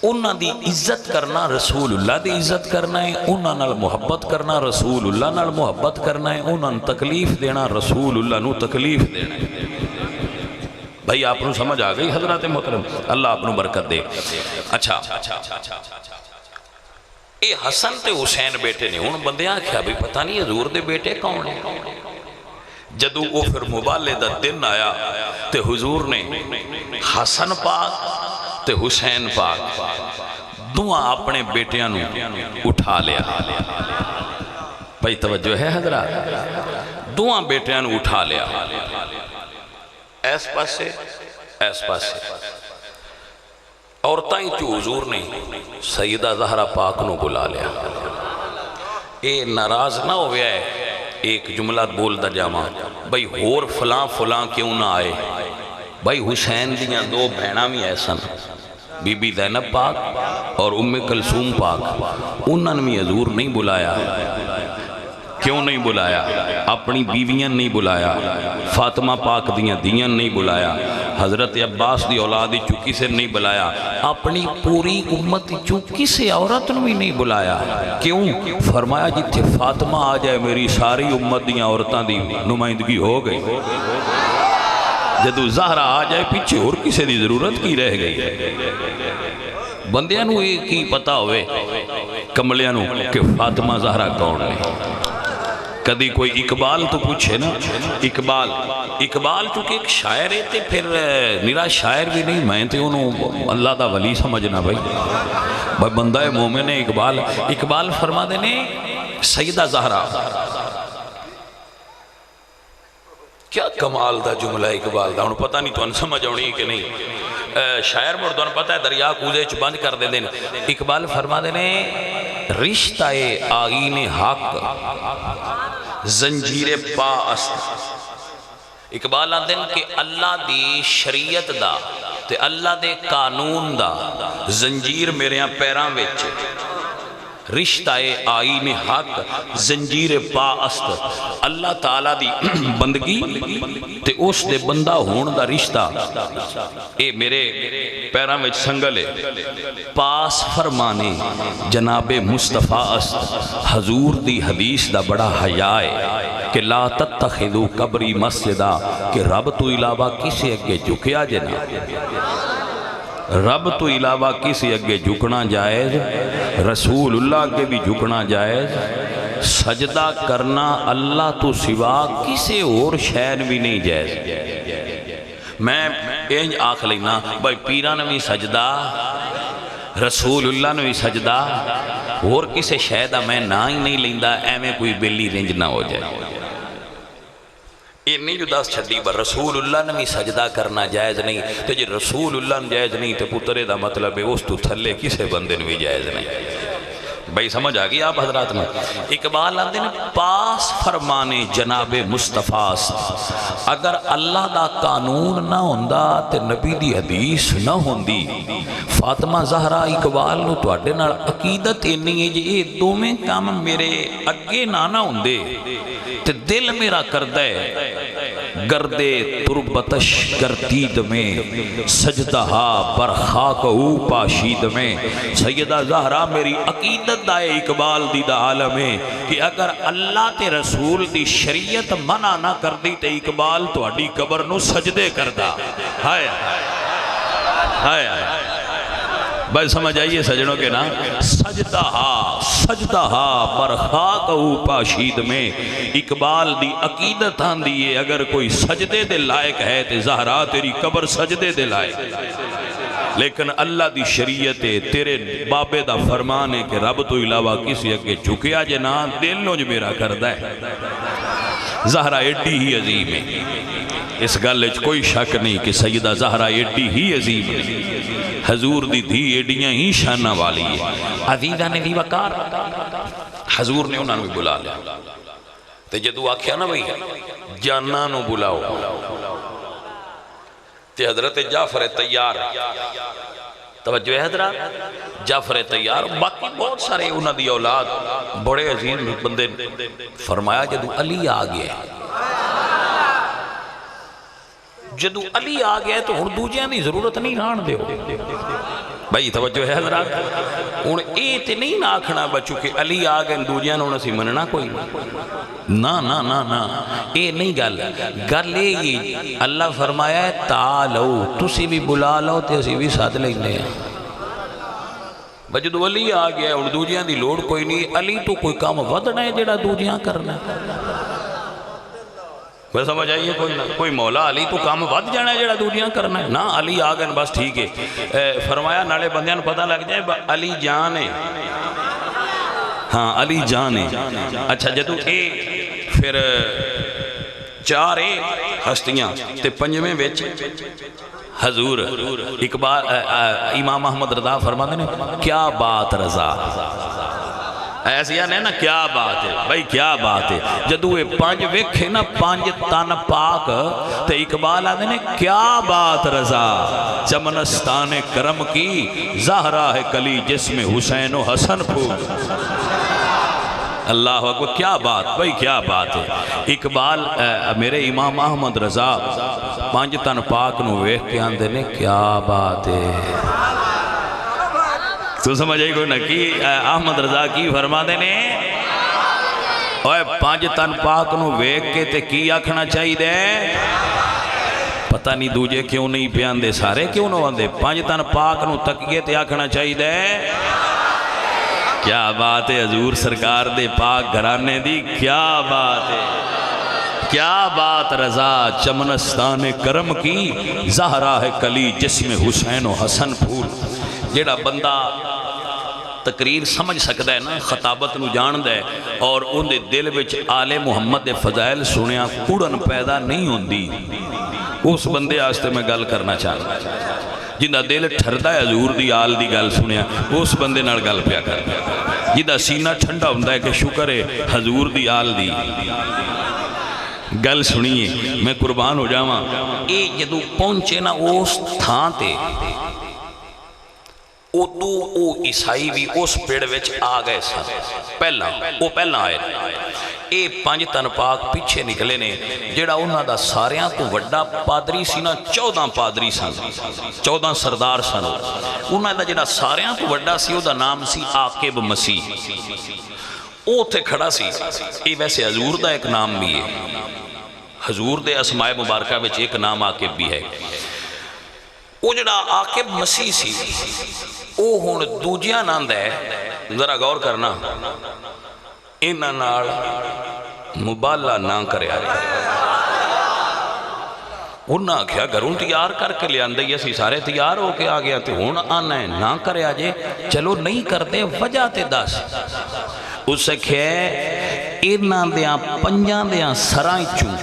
Speaker 1: انہاں دی عزت کرنا رسول اللہ دی عزت کرنا ہے انہاں نال محبت کرنا رسول اللہ نال محبت کرنا ہے انہاں تکلیف دینا رسول اللہ نو تکلیف دینا ہے بھائی آپ نو سمجھ آ گئی حضرات محترم اللہ آپ نو برکت دے اچھا اے حسن تے حسین بیٹے نے ان بندیاں کیا بھی پتہ نہیں حضور دے بیٹے کون ہیں جدو وہ پھر مبالے دا دن آیا تے حضور نے حسن پاک تے حسین پاک دعا اپنے بیٹیاں نو اٹھا لیا بھائی توجہ ہے حضرات دعا بیٹیاں نو اٹھا لیا ایس پاسے عورتاں ہی تو حضور نے سیدہ زہرہ پاک نو بلا لیا اے ناراض نہ ہویا ہے ایک جملہ بول دا جاما بھئی ہور فلاں کیوں نہ آئے بھئی حسین دیاں دو بہنہ بھی ایسا بی بی زینب پاک اور ام کلثوم پاک انہوں نے بھی حضور نہیں بلایا کیوں نہیں بلایا اپنی بیویاں نہیں بلایا فاطمہ پاک دیاں نہیں بلایا حضرت عباس دی اولاد چوکی سے نہیں بلایا اپنی پوری امت چوکی سے عورت نے بھی نہیں بلایا کیوں فرمایا جتھے فاطمہ آ جائے میری ساری امت دیاں عورتاں دی نمائندگی ہو گئی جدو زہرہ آ جائے پیچھے اور کسی دی ضرورت کی رہ گئی بندیاں نو ایک ہی پتا ہوئے کملیاں نو کہ فاطمہ زہرہ کون ہے کدی کوئی اقبال تو پوچھے نا اقبال چونکہ ایک شاعر ہے تے پھر میرا شاعر بھی نہیں میں تے انہوں اللہ دا ولی سمجھنا بھائی بندہ مومن ہے اقبال فرما دینے سیدہ زہرہ کیا کمال دا جملہ اقبال دا انہوں پتہ نہیں تو ان سمجھ ہونی کہ نہیں شاعر مردوں پتہ ہے دریا کوزے چ بند کر دے دیں اقبال فرما دینے رشتہ آئین حق زنجیر پا است اقبال آدھن کہ اللہ دی شریعت دا تے اللہ دے قانون دا زنجیر میرے ہاں پیراں وچ رشتہ آئین حق زنجیر پا است اللہ تعالیٰ دی بندگی تے اس دے بندہ ہون دا رشتہ اے میرے پیراں وچ سنگل ہے پاس فرمانے جناب مصطفیٰ است حضور دی حدیث دا بڑا حیاء ہے کہ لا تتخذو قبری مسجدہ کہ رب تو علاوہ کسی اگے جھکیا جنا رب تو علاوہ کسی اگے جھکنا جائز رسول اللہ اگے بھی جھکنا جائز سجدہ کرنا اللہ تو سوا کسی اور شین بھی نہیں جائز میں اینج آکھ لینا بھائی پیران بھی سجدہ رسول اللہ نے بھی سجدہ اور کسی شہدہ میں نہ ہی نہیں لیندہ ایمیں کوئی بلی رنج نہ ہو جائے یہ نہیں جو داس چھڑی بر رسول اللہ نے بھی سجدہ کرنا جائز نہیں تو جی رسول اللہ نے جائز نہیں تو پترے دا مطلب ہے اس تو تھلے کسے بندے نے بھی جائز نہیں بھائی سمجھ آگئی آپ حضرات میں اقبال آدھے نے پاس فرمانے جناب مصطفیٰ اگر اللہ دا قانون نہ ہوندہ تے نبی دی حدیث نہ ہوندی فاطمہ زہرہ اقبال نو تو اڈے نال عقیدت انہی ہے جی یہ دو میں کام میرے اگے نانا ہوندے تے دل میرا کردے گردے تربتش گردید میں سجدہا برخاک او پاشید میں سیدہ زہرہ میری عقیدت دائے اقبال دی دا عالم ہے کہ اگر اللہ تے رسول دی شریعت منع نہ کر دی تے اقبال تو اڈی قبر نو سجدے کردہ ہائے ہائے ہائے بس سمجھ آئیے سجنوں کے نا سجدہ بر خاک پاشید میں اقبال دی عقیدت ہاں دیئے اگر کوئی سجدے دے لائق ہے تے زہرا تیری قبر سجدے دے لائق لیکن اللہ دی شریعت تیرے بابے دا فرمان ہے کہ رب تو علاوہ کسی اگے جھکیا جنان دل نوج میرا کردہ ہے زہرا ایڈی ہی عظیم ہے اس گلچ کوئی شک نہیں کہ سیدہ زہرا ایڈی ہی عظیم ہے حضور دی دھی ایڈیاں ہی شانہ والی ہے عزیزہ نے دی وقار حضور نے انہوں نے بلا لیا تے جدو آکھیا نا بھئی جانانو بلاؤ تے حضرت جعفر تیار توجہ ہے حضرات جعفر تیار باقی بہت سارے انہوں دی اولاد بڑے عظیم بندے فرمایا جدو علی آ گیا جدو علی آ گیا تو ہن دوجیاں دی ضرورت نہیں رہن دیو بھائی توجہ ہے حضرات ہن اے تے نہیں آکھنا بچو کہ علی آ گئے دوجیاں نوں اسی مننا کوئی نا نا نا نا اے نہیں گل یہ اللہ فرمایا ہے تعالو تسی بھی بلا لو تے اسی بھی ساتھ لینے ہیں جدو علی آ گیا ہن دوجیاں دی لوڑ کوئی نہیں علی تو کوئی کام ودنا ہے جڑا دوجیاں کرنا بس سمجھ آئیے کوئی مولا علی تو کام ود جانا ہے جڑا دوجیاں کرنا ہے نا علی آ گئے بس ٹھیک ہے فرمایا نالے بندیاں پتہ لگ جائے علی جان ہے ہاں علی جان ہے اچھا جدو اے پھر چار ہستیاں تے پنجویں وچ حضور اقبال امام احمد رضا فرماتے ہیں کیا بات رضا ایسی نہیں نا کیا بات ہے بھائی کیا بات ہے جدو یہ پانچ ویکھے نا پانچ تن پاک تے اقبال آدھے نے کیا بات رضا چمنستان کرم کی زہرا ہے کلی جس میں حسین و حسن پھول اللہ اکبر کیا بات بھائی کیا بات ہے اقبال میرے امام احمد رضا پانچ تن پاک نو ویکھ کے آندے نے کیا بات ہے تو سمجھ آئی کوئی نہ کی احمد رضا کی فرما دینے اوہ پانچ تن پاک نو ویک کے تے کی آکھنا چاہی دے پتہ نہیں دوجے کیوں نہیں پیان دے سارے کیوں نو آندے پانچ تن پاک نو تکیے تے آکھنا چاہی دے کیا بات ہے حضور سرکار دے پاک گھرانے دی کیا بات ہے کیا بات رضا چمنستان کرم کی زہرا ہے کلی جس میں حسین و حسن پھول جیڑا بندہ تقریر سمجھ سکتا ہے نا خطابت نو جان دے اور ان دے دل وچ آل محمد دے فضائل سنیا کوڑن پیدا نہیں ہوندی اس بندے آستے میں گل کرنا چاہتا جندہ دل ٹھردہ ہے حضور دی آل دی گل سنیا اس بندے نال گل پیا کر جندہ سینہ ٹھنڈا ہوندہ ہے کہ شکر ہے حضور دی آل دی گل سنیے میں قربان ہو جاواں اے جدو پہنچے نا اس تھان تے او عیسائی بھی اس پیڑ وچ آ گئے سن پہلا آئے اے پانچ تن پاک پیچھے نکلے نے جیڑا انہاں دا ساریاں تو وڈا پادری سی نا 14 پادری سن 14 سردار سن انہاں دا جیڑا ساریاں تو وڈا سی او دا نام سی عاقب مسیح او تھے کھڑا سی اے ویسے حضور دا ایک نام بھی ہے حضور دے اسماء مبارکہ وچ ایک نام عاقب بھی ہے وہ جڑا عاقب مسیح سی او ہون دوجیاں ناند ہے ذرا غور کرنا انہاں نال مبالہ نہ کرے آئے انہاں کیا گھروں تیار کر کے لے آندے اسی سارے تیار ہو کے آ گیا تے ہون آنا ہے نہ کرے آجے چلو نہیں کرتے وجہ تے دس اس سے کہے انہاں دیاں پنجاں دیاں سرائیں چوں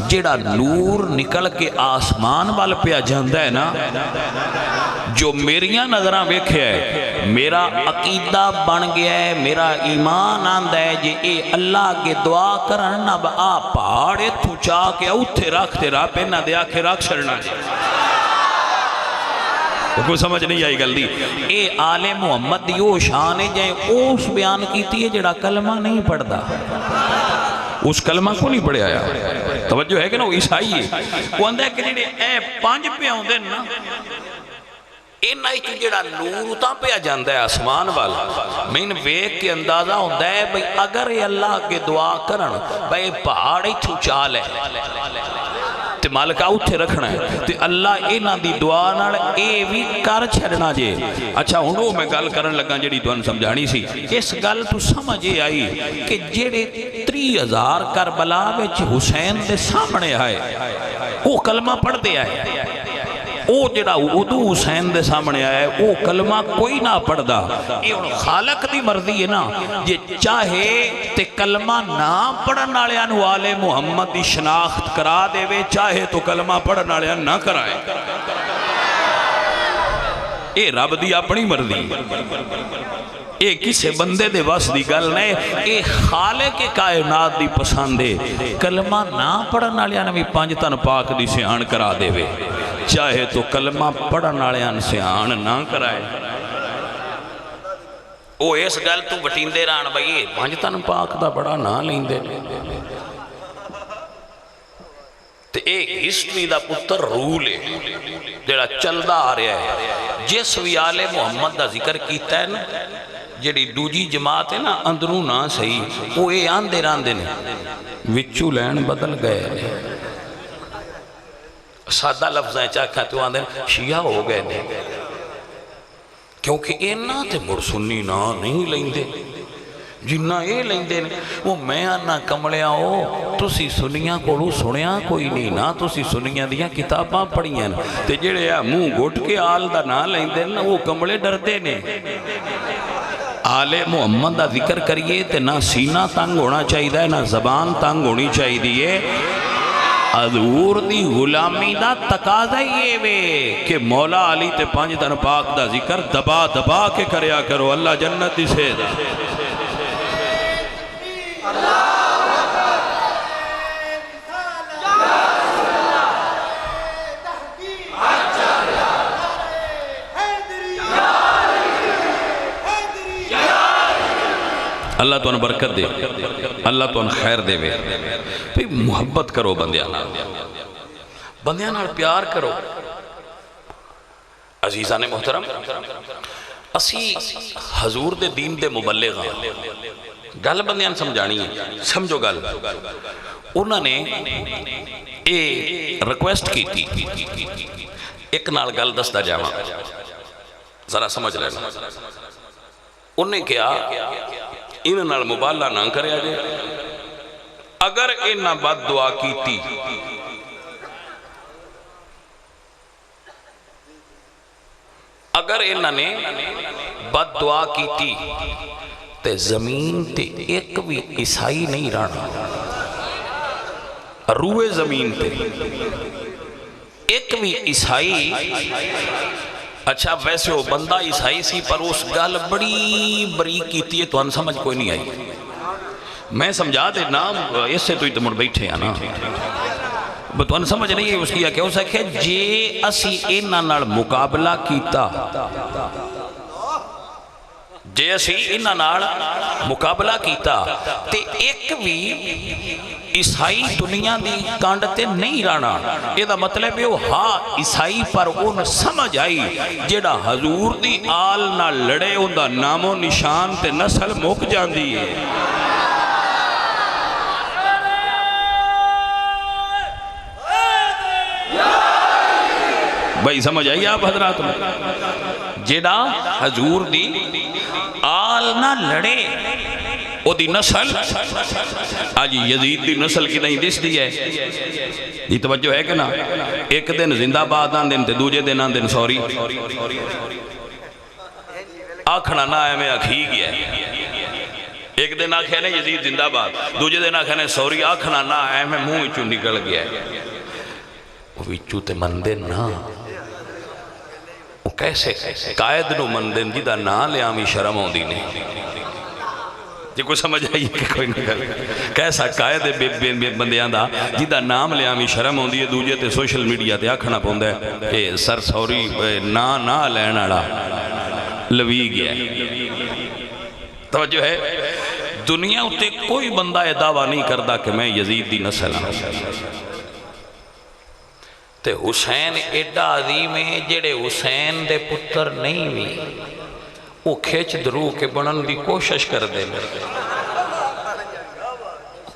Speaker 1: جیڑا نور نکل کے آسمان وال پہ جاندہ ہے نا جو میریاں نظرہ ویکھے ہے میرا عقیدہ بن گیا ہے میرا ایمان آندہ ہے جی اے اللہ کے دعا کرن اب آ پہاڑے تو چاہ کے اوتھے رکھتے رہا پہ نہ دیا کے رکھ سرنا کوئی سمجھ نہیں آئی گل دی اے آل محمد دیو شان ہے جائیں اس بیان کیتی ہے جڑا کلمہ نہیں پڑھدا اس کلمہ کو نہیں پڑھے آیا توجہ ہے کہ نا وہ عیسائی ہے وہ اندھا ہے کہ جنہیں اے پانچ پہ ہوں دے نا اینا ہی تو جڑا نور تا پہ جاندہ ہے آسمان والا میں ان ویک کے اندازہ ہوندہ ہے بھئی اگر یہ اللہ کے دعا کرن بھئی پہاڑ ہی تو چال ہے تے مالکا اتھے رکھنا ہے تے اللہ اینا دی دعا نال اے بھی کر چھڑنا جے اچھا ہنو میں گل کرن لگا جڑی تو ان سمجھانی سی اس گل تو سمجھے آئی کہ جڑے 30,000 کربلا وچ حسین دے سامنے آئے وہ کلمہ پڑھ دے آئے او جڑا ادو حسین دے سامنے آیا ہے او کلمہ کوئی نہ پڑھ دا یہ خالق دی مرضی ہے نا یہ چاہے تے کلمہ نہ پڑھن والےاں نوں آل محمد دی شناخت کرا دے وے چاہے تو کلمہ پڑھن والےاں نہ کرائے اے رب دی اپنی مرضی اے کسے بندے دے وس دی گل نہیں اے خالق کائنات دی پسندے کلمہ نہ پڑھن والےاں نوں بھی 5 تن پاک دی سیان کرا دے وے چاہے تو کلمہ پڑھن والےاں سیان نہ کرائے او اس گل تو وٹیندے رہن بھئی 5 تن پاک دا بڑا نہ لیندے تے ایک ہسٹری دا پتر رول ہے جڑا چلدا آ رہا ہے جس بھی آل محمد دا ذکر کیتا ہے نا جڑی دوجی جماعت ہے نا اندروں نہ صحیح وہ اے آندے راندے نے وچو لین بدل گئے سادہ لفظیں چاکھا تو آندے شیعہ ہو گئے نے کیونکہ اینا تے مڑ سنی نہ نہیں لیندے جنہ اے لیندے نے وہ میں آنا کمڑیاں ہو تسی سنیاں کوڑو سنیاں کوئی نہیں نا تسی سنیاں دیاں کتاباں پڑھیاں تے جڑے منہ گھٹ کے آل دا نہ لیندے نا وہ کمڑے ڈردے نے آل محمد دا ذکر کریے تے نہ سینہ تنگ ہونا چاہیے نہ زبان تنگ ہونی چاہیے حضور دی غلامی دا تقاضا یہ وے کہ مولا علی تے 5 تن پاک دا ذکر دبا دبا کے کریا کرو اللہ جنت دی سے دا اللہ تو ان برکت دے اللہ تو ان خیر دے وے پھر محبت کرو بندیاں نال پیار کرو عزیزان محترم اسی حضور دے دین دے مبلغاں گل بندیاں سمجھانی ہے سمجھو گل انہوں نے اے ریکویسٹ کی تھی ایک نال گل دستا جاواں ذرا سمجھ لینا انہوں نے کیا انہوں نے مبالغہ نہ کریا جائے اگر انہاں بد دعا کیتی اگر انہاں نے بد دعا کیتی تے زمین تے ایک بھی عیسائی نہیں رہنا روئے زمین تے ایک بھی عیسائی اچھا ویسے وہ بندہ عیسائی سی پر اس گل بڑی بریک کیتی ہے تو ان سمجھ کوئی نہیں آئی میں سمجھا دے نام اس سے تو ہی تمہر بیٹھے ہیں نا تو ان سمجھ نہیں ہے اس کی کیا ہو سکے جے اسی اینا نال مقابلہ کیتا جے اسی اینا نال مقابلہ کیتا تے ایک بھی عیسائی دنیا دی کانڈتے نہیں رانا یہ دا مطلب ہے ہاں عیسائی پر ان سمجھ آئی جیڑا حضور دی آل نہ لڑے ان دا نام و نشان تے نسل موک جان دی ہے بھائی سمجھ آئی آپ حضرات جیڑا حضور دی آل نہ لڑے او دی نسل آج یزید دی نسل کی نہیں دس دی ہے یہ توجہ ہے کہ نا ایک دن زندہ باد آن دن تے دوجہ دن آن دن سوری آکھنا نہ ہے میں اکھی گیا ایک دن آکھے نے یزید زندہ باد دوجہ دن آکھے نے سوری آکھنا نہ ہے میں منہ چو نکل گیا ویچو تے مندن نا وہ کیسے قائد نو مندن جی دا نا لے آمی شرم ہوں دی نہیں جی کوئی سمجھ آئیے کہ کوئی نہیں کیسا قائد بندیاں دا جی دا نام لے آمی شرم ہوں دی دوجہ تے سوشل میڈیا تے آکھنا پہندہ ہے کہ سر سوری نا لین آڑا لوی گیا توجہ ہے دنیا ہوتے کوئی بندہ یہ دعویٰ نہیں کردا کہ میں یزید دی نسل ہوں تے حسین ایڈا عظیم ہے جڑے حسین دے پتر نہیں بھی وہ کھیچ درو کے بنن دی کوشش کر دے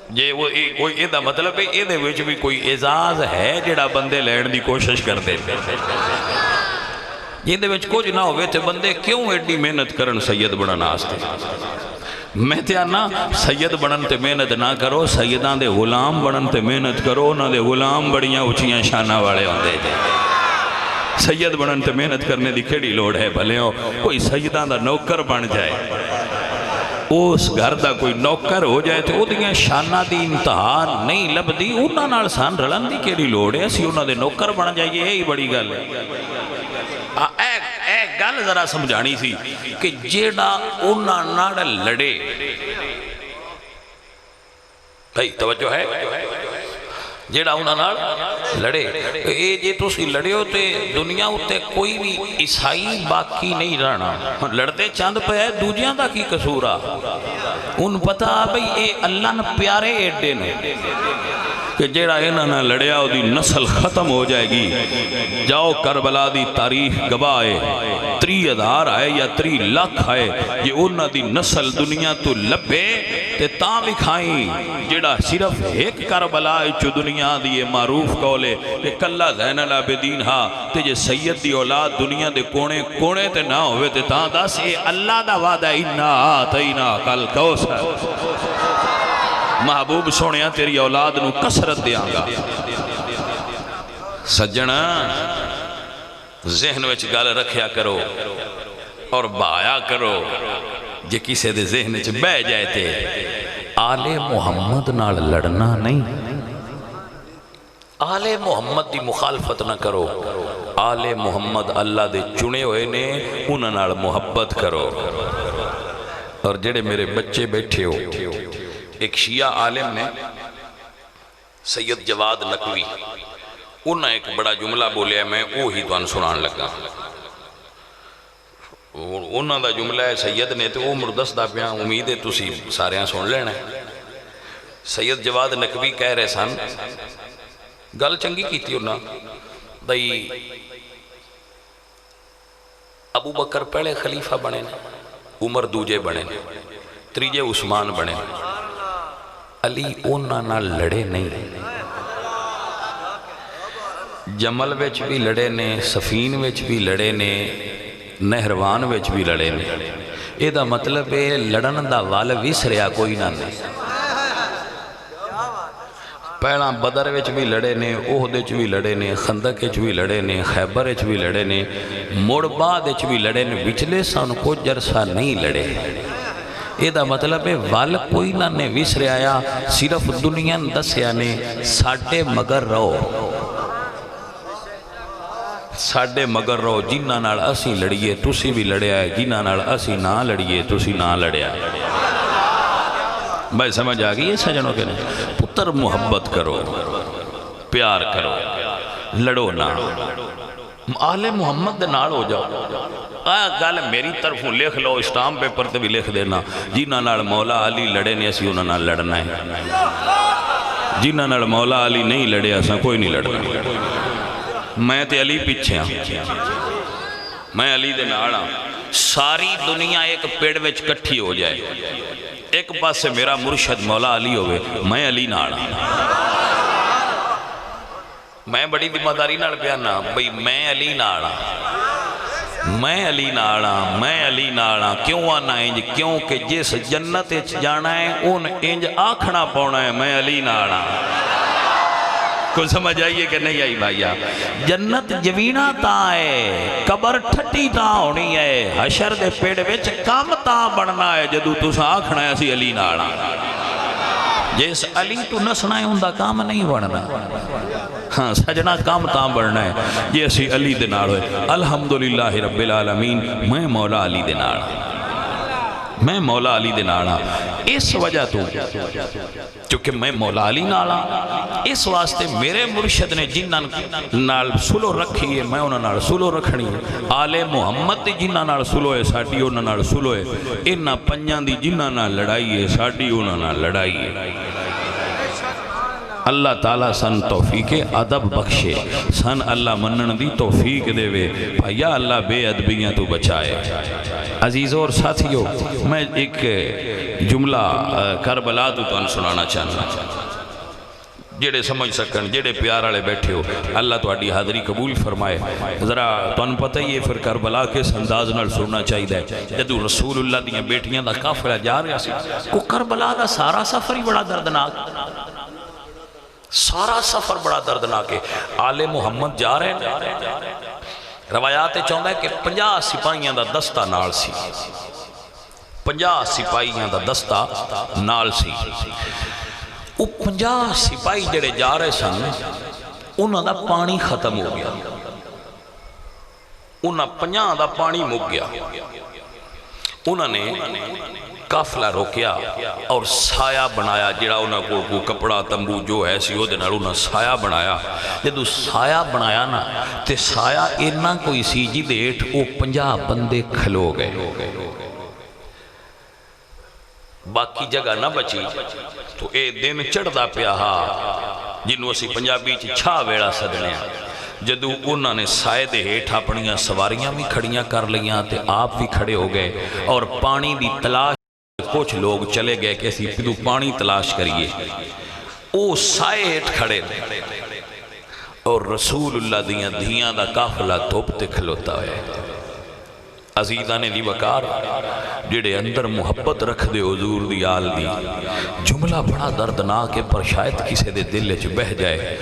Speaker 1: جے وہ کوئی یہ مطلب ہے یہ بھی کوئی اعزاز ہے جڑا بندے لین دی کوشش کرتے یہ کچھ نہ ہوئے تو بندے کیوں ایڈی محنت کرن سید بنن واسطے میں تے آنا سید بنن تے محنت نہ کرو سیدان دے غلام بنن تے محنت کرو انہاں دے غلام بڑیاں اچھیاں شانہ والے ہوندے جے سید بنن تے محنت کرنے دی کیڑی لوڑ ہے بھلے ہو کوئی سیدان دا نوکر بن جائے اس گھر دا کوئی نوکر ہو جائے تو دیاں شانہ دی انتہا نہیں لبدی انہاں نال سان رلن دی کیڑی لوڑ ہے اسی انہاں دے نوکر بن جائیے یہی بڑی گل ہے ایک گل ذرا سمجھانی سی کہ جیڑا انہاں نال لڑے بھائی توجہ ہے جیڑا انہاں نال لڑے اے جے تسی لڑے ہو تے دنیا ہوتے کوئی بھی عیسائی باقی نہیں رہنا لڑتے چاند پہ ہے دوجیاں دا کی قصورا ان پتا بھئی اے اللہ نے پیارے ایڈے نے کہ جیڑا انہاں نہ لڑیا ہو دی نسل ختم ہو جائے گی جاؤ کربلا دی تاریخ گواہ 30,000 آئے یا 30 لاکھ آئے یہ انہاں دی نسل دنیا تو لبے تے تاں بھی کھائیں جیڑا صرف ایک کربلا چو دنیا دی معروف کولے کہ کلہ زین العابدین ہا تے جے سید دی اولاد دنیا دے کونے کونے تے نہ ہوئے تے تاں دس اے اللہ دا وعدہ انا آتینا کل کوثر محبوب سونیا تیری اولاد نو کسرت دیاں گا سجنہ ذہن وچ گل رکھیا کرو اور بایا کرو جے کسے دے ذہن وچ بہ جائے تے آل محمد نال لڑنا نہیں آل محمد دی مخالفت نہ کرو آل محمد اللہ دے چنے ہوئے نے انہاں نال محبت کرو اور جڑے میرے بچے بیٹھے ہو ایک شیعہ عالم نے سید جواد نقوی انہاں ایک بڑا جملہ بولیا میں وہی تو سنان لگا انہاں دا جملہ ہے سید نے تو وہ مردس دا پیاں امید ہے تسی سارے سن لینا ہے سید جواد نقوی کہہ رہے سن گل چنگی کی تھی انہاں بھئی ابو بکر پہلے خلیفہ بنے عمر دوجے بنے تریجے عثمان بنے علی انہاں نہ لڑے نہیں جمل وچ بھی لڑے نے سفین وچ بھی لڑے نے نہروان وچ بھی لڑے نے یہ دا مطلب ہے لڑن دا وال وسریا کوئی نہ نہیں پہلا بدر وچ بھی لڑے نے احد وچ بھی لڑے نے خندق وچ بھی لڑے نے خیبر وچ بھی لڑے نے مڑ بعد وچ بھی لڑے نے پچھلے سن کچھ عرصہ نہیں لڑے یہ دا مطلب ہے وال کوئی نہ نے وسریا آیا صرف دنیا دسیا نے ساڑھے مگر رہو ساڑھے مگر رہو جنہ نال اسی لڑیے تسی بھی لڑیا ہے جنہ نال اسی نہ لڑیے تسی نہ لڑیا بھائی سمجھ آگئی ہے سجنوں کے نہیں پتر محبت کرو پیار کرو لڑو نہ آل محمد نال ہو جاؤ گل میری طرفوں لکھ لو اسٹام پیپر تے بھی لکھ دینا جنہ نال مولا علی لڑے نے اسی انہاں نال لڑنا ہے جنہ نال مولا علی نہیں لڑے اساں کوئی نہیں لڑنا میں تے علی پیچھے ہاں میں علی دے نال ہاں ساری دنیا ایک پیڑ وچ کٹھی ہو جائے ایک پاس سے میرا مرشد مولا علی ہوئے میں علی نال ہاں میں بڑی ذمہ داری نال بیانا بھئی میں علی نال ہاں میں علی نالا میں علی نالا کیوں آنا انج کیونکہ جس جنت جانا ہے ان انج آکھنا پونا ہے میں علی نالا کوئی سمجھ آئیے کہ نہیں آئی بھائیا جنت جوینا تا ہے قبر ٹھٹی تا ہونی ہے حشر دے پیڑ وچ کام تا بڑھنا ہے جدو تسا آکھنا ہے اسی علی نالا جیس علی تو نسنا ہے ان دا کام نہیں بڑھنا ہاں سجنہ کام تاں بڑھنا ہے یہ اسی علی دے نال ہوئے الحمدللہ رب العالمین میں مولا علی دے نال میں مولا علی دے نال اس وجہ تو چونکہ میں مولا علی نال اس واسطے میرے مرشد نے جنہاں نال سلو رکھی ہے میں انہاں نال سلو رکھنی ہے آل محمد دی جنہاں نال سلو ہے ساڑی انہاں نال سلو ہے انہاں پنجاں دی جنہاں نال لڑائی ہے ساڑی انہاں نال لڑائی ہے اللہ تعالیٰ سن توفیق ادب بخشے، سن اللہ منن دی توفیق دے وے، یا اللہ بے ادبیاں تو بچائے۔ عزیزوں اور ساتھیوں، میں ایک جملہ کربلا تو تن سنانا چاہنا، جڑے سمجھ سکن، جڑے پیار والے بیٹھے ہو، اللہ تہاڈی حاضری قبول فرمائے۔ ذرا تن پتہ ہی ہے پھر کربلا کس انداز نال سننا چاہیے۔ جدو رسول اللہ دیاں بیٹیاں دا قافلہ جا رہا سی، کو کربلا دا سارا سفر ہی بڑا دردناک، سارا سفر بڑا دردناک ہے۔ آل محمد جا رہے ہیں، روایات چاہتا ہے کہ 50 سپاہیاں دا دستہ نال سی، 50 سپاہیاں دا دستہ نال سی۔ وہ 50 سپاہی جڑے جا رہے سن، انہاں دا پانی ختم ہو گیا، انہاں 50 دا پانی مک گیا۔ انہوں نے قافلہ روکیا اور سایہ بنایا، جڑا انہوں کو کپڑا تمبو جو ہے سی انہوں سایہ بنایا۔ جدو سایہ بنایا نا تے سایہ اینا کوئی سی جی دیٹھ وہ 50 بندے کھلو گئے، باقی جگہ نہ بچی۔ تو اے دن چڑھ دا پیا ہا جنہوں اسی پنجابی چھا ویڑا سدنے ہیں۔ جدو انہوں نے سائے دے ہیٹھ اپنیاں سواریاں بھی کھڑیاں کر لیاں تے آپ بھی کھڑے ہو گئے، اور پانی دی تلاش کچھ لوگ چلے گئے کہ اسی پھر پانی تلاش کریے۔ او سائے ہیٹھ کھڑے اور رسول اللہ دیاں دھیاں دا قافلہ توپتے کھلوتا ہے۔ عزیزان دی وقار جڑے اندر محبت رکھ دے حضور دی آل دی، جملہ بڑا دردناک ہے پر شاید کسے دے دل چ بہ جائے۔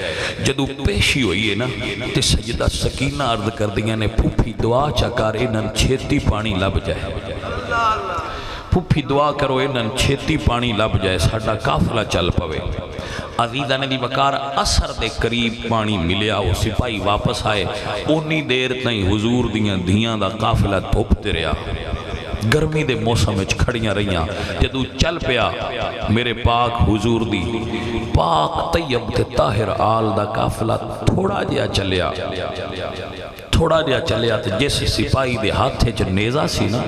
Speaker 1: جدو پیشی ہوئی ہے نا تے سیدہ سکینہ عرض کر دیا نے پھوپھی دعا چکار انہاں چھیتی پانی لب جائے، پھوپھی دعا کرو انہاں چھیتی پانی لب جائے، ساڈا قافلہ چل پوے۔ عزیزان دی وقار اثر دے قریب پانی ملیا، وہ سپاہی واپس آئے، اونی دیر تائیں حضور دیاں دھیاں دا قافلہ دھوپتے رہا، گرمی دے موسم وچ کھڑیاں رہیاں۔ جدو چل پیا میرے پاک حضور دی پاک طیب تے طاہر آل دا قافلہ تھوڑا جیا چلیا، تھوڑا جیا چلیا تے جس سپاہی دے ہاتھے چ نیزہ سی نا،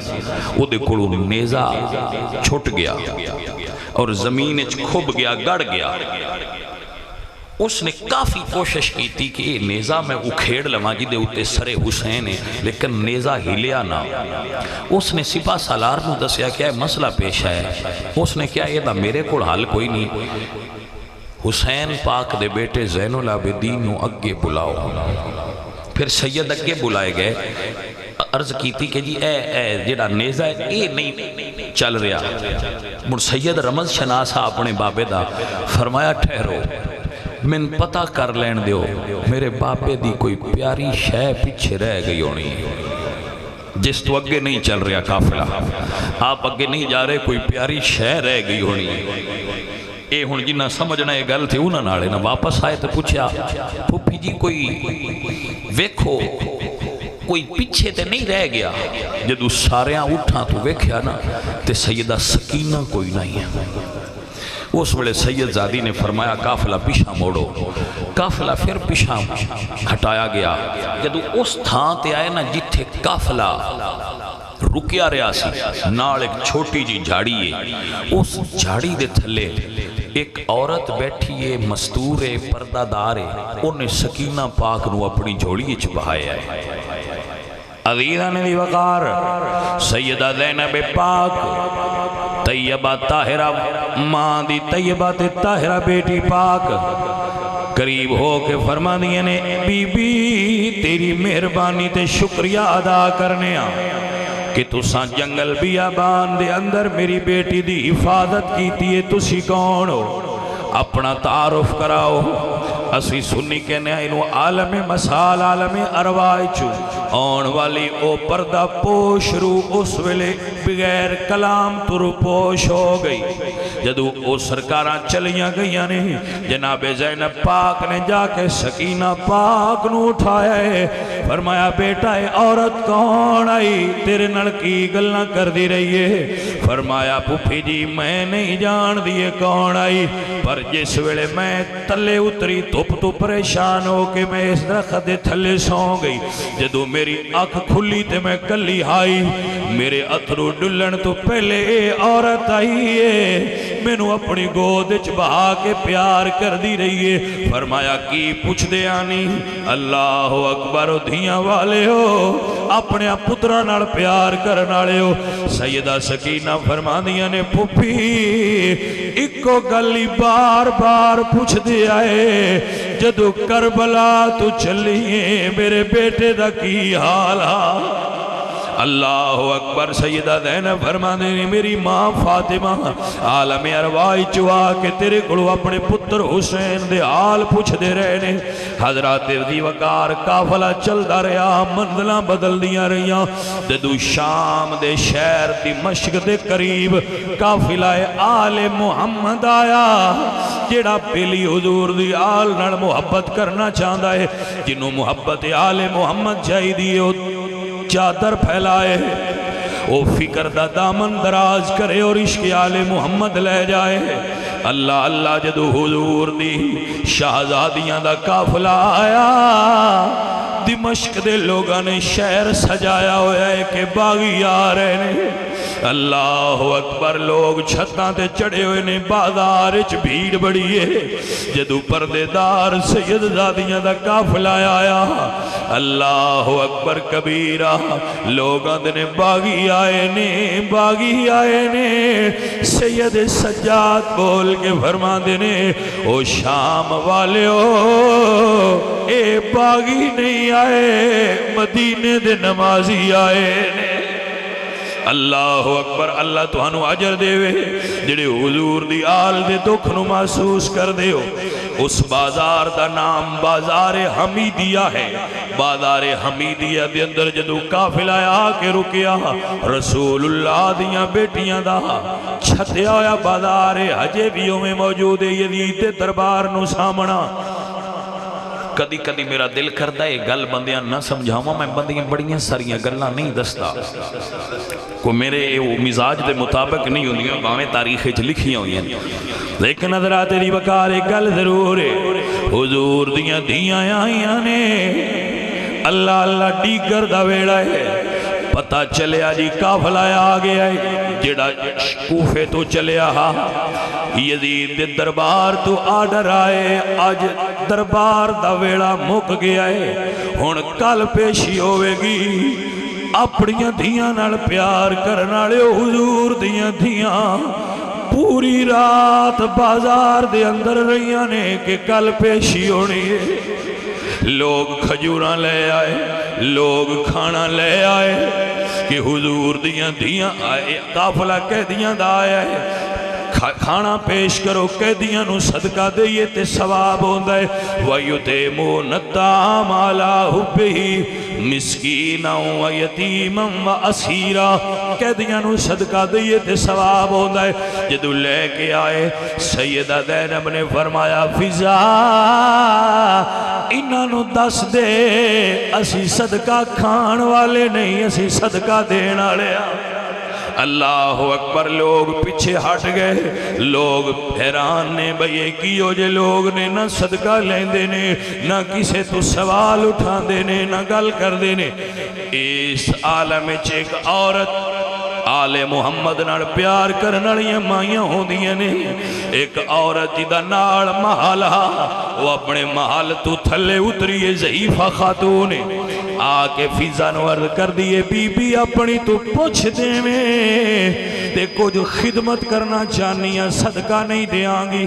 Speaker 1: او دے کڑو نیزہ چھٹ گیا اور زمین اچ کھب گیا، گڑ گیا۔ اس نے کافی کوشش کی تھی کہ یہ نیزہ میں اکھیڑ لواں جی دے اتے سرے حسین ہے، لیکن نیزہ ہلیا نہ۔ اس نے سپاہ سالار نو دسیا کیا مسئلہ پیش ہے، اس نے کیا یہ دا میرے کوڑ حال کوئی نہیں، حسین پاک دے بیٹے زین العابدین نو اگے بلاؤ۔ پھر سید اگے بلائے گئے، عرض کی تھی کہ جی اے جڑا نیزہ ہے اے نہیں چل رہا۔ مر سید رمض شناسا اپنے بابے دا فرمایا ٹھہرو، من پتہ کر لین دیو میرے بابے دی کوئی پیاری شے پیچھے رہ گئی ہونی، جس تو اگے نہیں چل رہا قافلہ، آپ اگے نہیں جا رہے، کوئی پیاری شے رہ گئی ہونی۔ اے ہن جنہ سمجھنا یہ گل تھی انہاں نالے نا واپس آئے تو پوچھا پھوپھی جی کوئی ویکھو کوئی پیچھے تے نہیں رہ گیا۔ جدو ساریاں اٹھاں تو ویکھیا نا تے سیدہ سکینہ کوئی نہیں ہے۔ اس ویلے سید زادی نے فرمایا قافلہ پیچھا موڑو، قافلہ پھر پیچھا ہٹایا گیا۔ جدو اس تھاں تے آئے نا جتھے قافلہ رکیا رہا سی، نال ایک چھوٹی جی جھاڑی ہے، اس جھاڑی دے تھلے ایک عورت بیٹھی ہے، مستور ہے، پردہ دار ہے، انہیں سکینہ پاک نو اپنی جھوڑی اچ بہایا ہے۔ عزیزان دی وقار سیدہ زینب پاک طیبہ طاہرہ ماں دی طیبہ تے طاہرہ بیٹی پاک قریب ہو کے فرما دیا نے بی بی تیری مہربانی تے شکریہ ادا کرنے کہ تساں جنگل بیابان دے اندر میری بیٹی دی حفاظت کیتی ہے، تسی کون ہو؟ اپنا تعارف کراؤ۔ اسی سنی کہنے انہوں عالم مسال عالم ارواح چو آن والی او پردہ پوش رو اس ویلے بغیر کلام تر پوش ہو گئی۔ جدو او سرکاراں چلیاں گئیاں نے جناب زینب پاک نے جا کے سکینہ پاک نو اٹھایا ہے، فرمایا بیٹا اے عورت کون آئی تیرے نڑکی گلنا کر دی رہی ہے؟ فرمایا پھوپھی جی میں نہیں جان دیے کون آئی، پر جس ویلے میں تلے اتری تو پریشان ہو کہ میں اس درخت دے تھلے سو گئی، جدو میری آنکھ کھلی تے میں کلی آئی،
Speaker 2: میرے اتھرو ڈلن تو پہلے اے عورت آئی ہے مینوں اپنی گود وچ بہا کے پیار کر دی رہی ہے۔ فرمایا کی پوچھ دے آنی؟ اللہ اکبر، دھیاں والے ہو، اپنے پتراں نال پیار کرن والے ہو۔ سیدہ سکینہ فرماندیاں نے پھپھی اکو گل ہی بار بار پوچھ دے آئے، جدو کربلا تو چلیے میرے بیٹے دا کی حال ہا؟ اللہ اکبر۔ سیدہ زینب فرمانے نے میری ماں فاطمہ عالم ارواح چوا کے تیرے کلو اپنے پتر حسین دے حال پوچھ دے رہے نے۔ حضرات ذی وقار قافلہ چلدا رہا، منزلاں بدل دیاں رہیاں، جدو شام دے شہر دمشق دے قریب قافلہ آل محمد آیا، جیڑا پہلی حضور دی آل نال محبت کرنا چاہتا ہے، جنہوں محبت آل محمد چاہی دیئے چادر پھیلائے، وہ فکر دا دامن دراز کرے اور عشق آل محمد لے جائے۔ اللہ اللہ جدو حضور دی شہزادیاں دا قافلہ آیا، دمشق دے لوگاں نے شہر سجایا ہویا ہے کہ باغی آ رہے نے۔ اللہ اکبر، لوگ چھتاں تے چڑھے ہوئے نے، بازار وچ بھیڑ بڑی ہے۔ جدو پردے دار سید زادیاں دا قافلہ آیا، اللہ اکبر کبیرہ، لوگاں دے نے باغی آئے نے، باغی آئے نے۔ سید سجاد بول کے فرما دے نے، او شام والے ہو، اے باغی نہیں آئے، مدینے دے نمازی آئے نے۔ اللہ اکبر، اللہ تہانو اجر دے وے جڑے حضور دی آل دے دکھ نو محسوس کر دے ہو۔ اس بازار دا نام بازار حمیدیہ ہے۔ بازار حمیدیہ دے اندر جدو قافلہ آ کے رکیا، رسول اللہ دیاں بیٹیاں دا چھتیا ہویا بازار ہجے بھی میں موجود ہے، یزید دے دربار نو سامنا۔ کدی کدی میرا دل کرتا ہے گل بندیاں نہ سمجھاواں، میں بندیاں بڑیاں ساریاں گلاں نہیں دستا، کو میرے مزاج دے مطابق نہیں ہوندیاں، باویں تاریخ وچ لکھیاں ہوئیاں، لیکن حضرات دی وقار ایک گل ضرور ہے، حضور دیاں دھیاں آئیاں نے، اللہ اللہ ڈیگر دا ویڑا ہے، پتہ چلیا جی قافلہ آ گیا ہے، جڑا کوفے تو چلیا ہا، یزید دے دربار تو آڈر آئے، آج دربار دا ویڑا مک گیا ہے، ہن کل پیشی ہوئے گی، اپنیاں دھیاں نال پیار کرنا لے حضور دیاں دھیاں پوری رات بازار دے اندر رہیاں نے کہ کل پیشی ہونی ہے۔ لوگ کھجوراں لے آئے، لوگ کھانا لے آئے کہ حضور دیاں دھیاں آئے، قافلہ قیدیاں دا آیا ہے، کھانا پیش کرو، قیدیاں نو صدقہ دئیے تے ثواب ہوندہ ہے۔ وَيُطْعِمُونَ الطَّعَامَ عَلَىٰ حُبِّهِ مِسْكِينًا وَيَتِيمًا وَأَسِيرًا، قیدیاں نو صدقہ دئیے تے ثواب ہوندہ ہے۔ جدو لے کے آئے، سیدہ زینب نے فرمایا فضا انہاں نو دس دے، اسی صدقہ کھان والے نہیں، اسی صدقہ دین والے ہاں۔ اللہ اکبر، لوگ پیچھے ہٹ گئے، لوگ حیران نے بھئی کیو جے لوگ نے نہ صدقہ لیندے نے، نہ کسے تو سوال اٹھاندے نے، نہ گل کردے نے۔ اس عالم وچ ایک عورت آل محمد نال پیار کرن والیاں مائیاں ہوندیاں نے، ایک عورت جدا نال محل وہ اپنے محل تو تھلے اتری ہے، ضعیفہ خاتون آ کے فضا نو عرض کر دیئے بی بی اپنی تو پوچھ دے میں تے کچھ خدمت کرنا چاہنیاں، صدقہ نہیں دیاں گی۔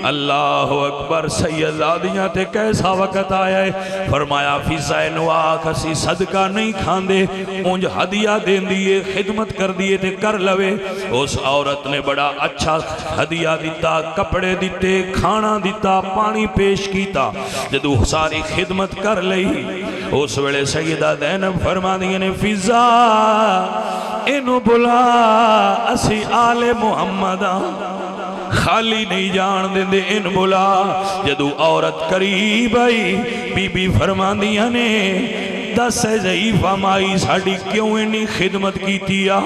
Speaker 2: اللہ اکبر، سیدادیاں تے کیسا وقت آیا ہے، فرمایا فضا نو آکھ اسی صدقہ نہیں کھاندے، انج ہدیہ دین دیئے، خدمت کر دیئے تے کر لوے۔ اس عورت نے بڑا اچھا ہدیہ دیتا، کپڑے دیتے، کھانا دیتا، پانی پیش کیتا، جدو ساری خدمت کر لئی، اس ویلے سیدہ زینب فرما دیئے نے فضا انو بلا، اسی آل محمد خالی نہیں جان دیں دے، ان بلا۔ جدو عورت قریب آئی، بی بی فرما دیاں نے دس ہے ضعیفہ مائی ساڑی کیوں انہی خدمت کی تیا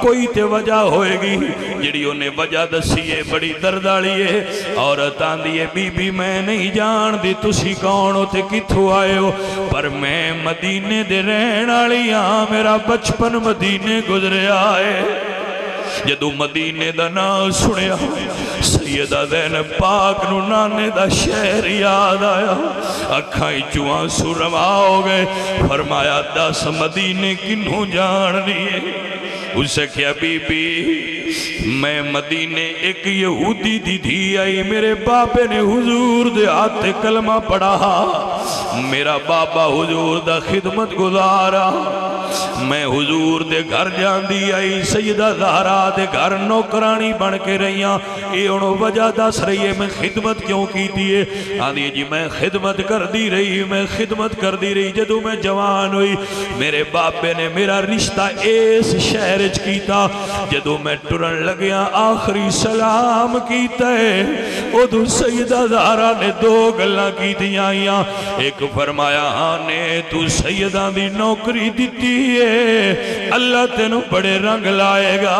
Speaker 2: کوئی تے وجہ ہوئے گی جڑی انہیں وجہ دسیے بڑی دردالی ہے عورت آندیے بی بی میں نہیں جان دی تسی کون ہو تے کتھو آئے ہو پر میں مدینے دے رہن والی ہاں میرا بچپن مدینے گزرے آئے جدو مدینے دا نام سنیا سیدہ زینب پاک نو نانے دا شہر یاد آیا اکھائیں چوہاں سرما ہو گئے فرمایا دس مدینے کنہوں جان دیئے اسے کیا بی بی میں مدینے ایک یہودی دی دھی آئی میرے باپے نے حضور دے آتے کلمہ پڑھا میرا باپا حضور دا خدمت گزارا میں حضور دے گھر جان دی آئی سیدہ زہرا دے گھر نوکرانی بن کے رہیاں یہ انہوں وجہ دس رہی ہے میں خدمت کیوں کی دیئے آدھی جی میں خدمت کر دی رہی جدو میں جوان ہوئی میرے باپے نے میرا رشتہ اس شہرج کیتا جدو میں ٹرن لگیا آخری سلام کیتا ہے ادھو سیدہ زہرا نے دو گلہ کی دیا ایک فرمایا آنے تو سیدہ دی نوکری دیتی ہے اللہ تینو بڑے رنگ لائے گا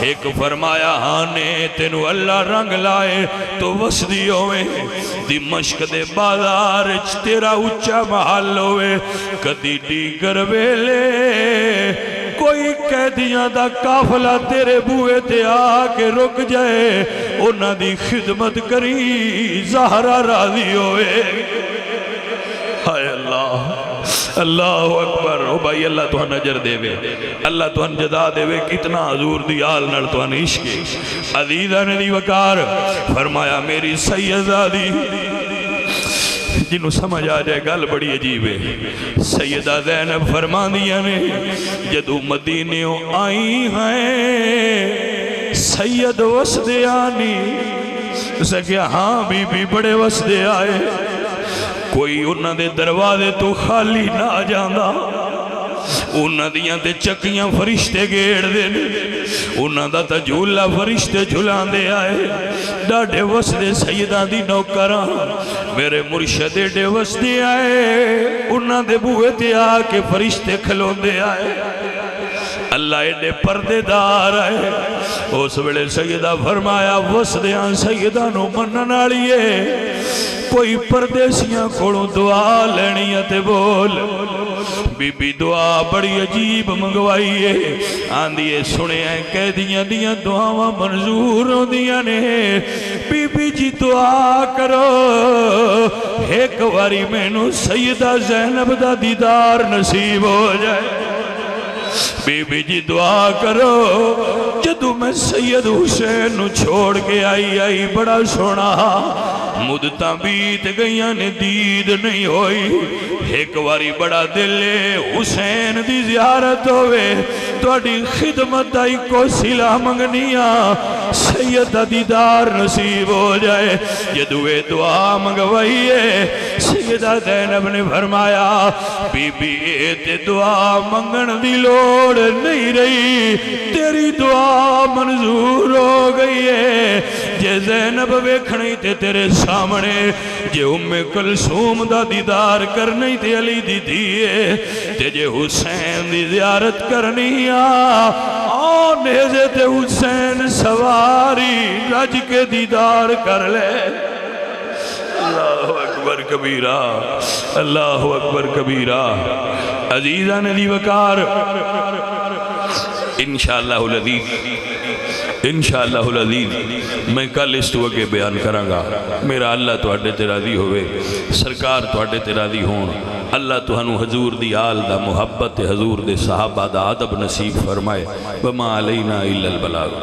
Speaker 2: ایک فرمایا آنے تینو اللہ رنگ لائے تو وسدی ہوئے دمشق دے بازار تیرا اچھا محل ہوئے کدی ڈیگر ویلے کوئی قیدیاں دا قافلہ تیرے بوئے تے آکے رک جائے انہاں دی خدمت کری زہرا راضی ہوئے ہائے اللہ اکبر او بھائی اللہ تو نجر دے وے اللہ تو جزا دے وے کتنا حضور دی آل نڑ تو عشق عزیزہ نے دی وقار فرمایا میری سیدہ دی جنہوں سمجھ آ جائے گل بڑی عجیب ہے سیدہ زینب فرماندیاں نے جدو مدینیوں آئی ہیں سید وسدے آنی اسے کیا ہاں بی بی بڑے وسدے آئے کوئی انہاں دے دروازے تو خالی نہ جاندہ انہاں دیاں تے چکیاں فرشتے گیڑ دے انہاں دا تا جھولا فرشتے جھولان دے آئے ڈاڑے وسدے سیدہ دی نوکران میرے مرشد ڈے وسدے آئے انہاں دے بوئے تے آکے فرشتے کھلون دے آئے اللہ ایڈے پردے دار آئے اس ویلے سیدہ فرمایا وسدیاں سیدہ نو منن آلیے کوئی پردیسیاں کھوڑوں دعا لینی تے بول بی بی دعا بڑی عجیب منگوائیے آندھیے سنے ہیں قیدیاں دیاں دعاواں منظور ہوں دیاں نے بی بی جی دعا کرو ایک واری میں نو سیدہ زینب دا دیدار نصیب ہو جائے بی بی جی دعا کرو جدو میں سید حسین نو چھوڑ کے آئی بڑا سونا مدتاں بیت گئیاں نے دید نہیں ہوئی ایک واری بڑا دلے حسین دی زیارت ہوئے توڑی خدمت آئی کو سلا منگنیاں سیدہ دیدار نصیب ہو جائے جدوے دعا منگوائیے سیدہ زینب نے فرمایا بی بی تے دعا منگن دی لوڑ نہیں رہی تیری دعا منظور ہو گئی ہے جے زینب ویکھنی تے تیرے سامنے جے ام کلثوم دا دیدار کرنی تے علی دی دیئے تے جے حسین دی زیارت کرنی نیزے تے حسین سواری رج کے دیدار کر لے اللہ اکبر کبیرہ اللہ اکبر کبیرہ عزیزہ ندی وقار انشاءاللہ العزیز میں کل اس تو اگے بیان کروں گا میرا اللہ تو اڈے تے راضی ہوئے سرکار تو اڈے تے راضی ہون اللہ تو ہنو حضور دی آل دا محبت حضور دے صحابہ دا عدب نصیب فرمائے وما علینا الا البلاغ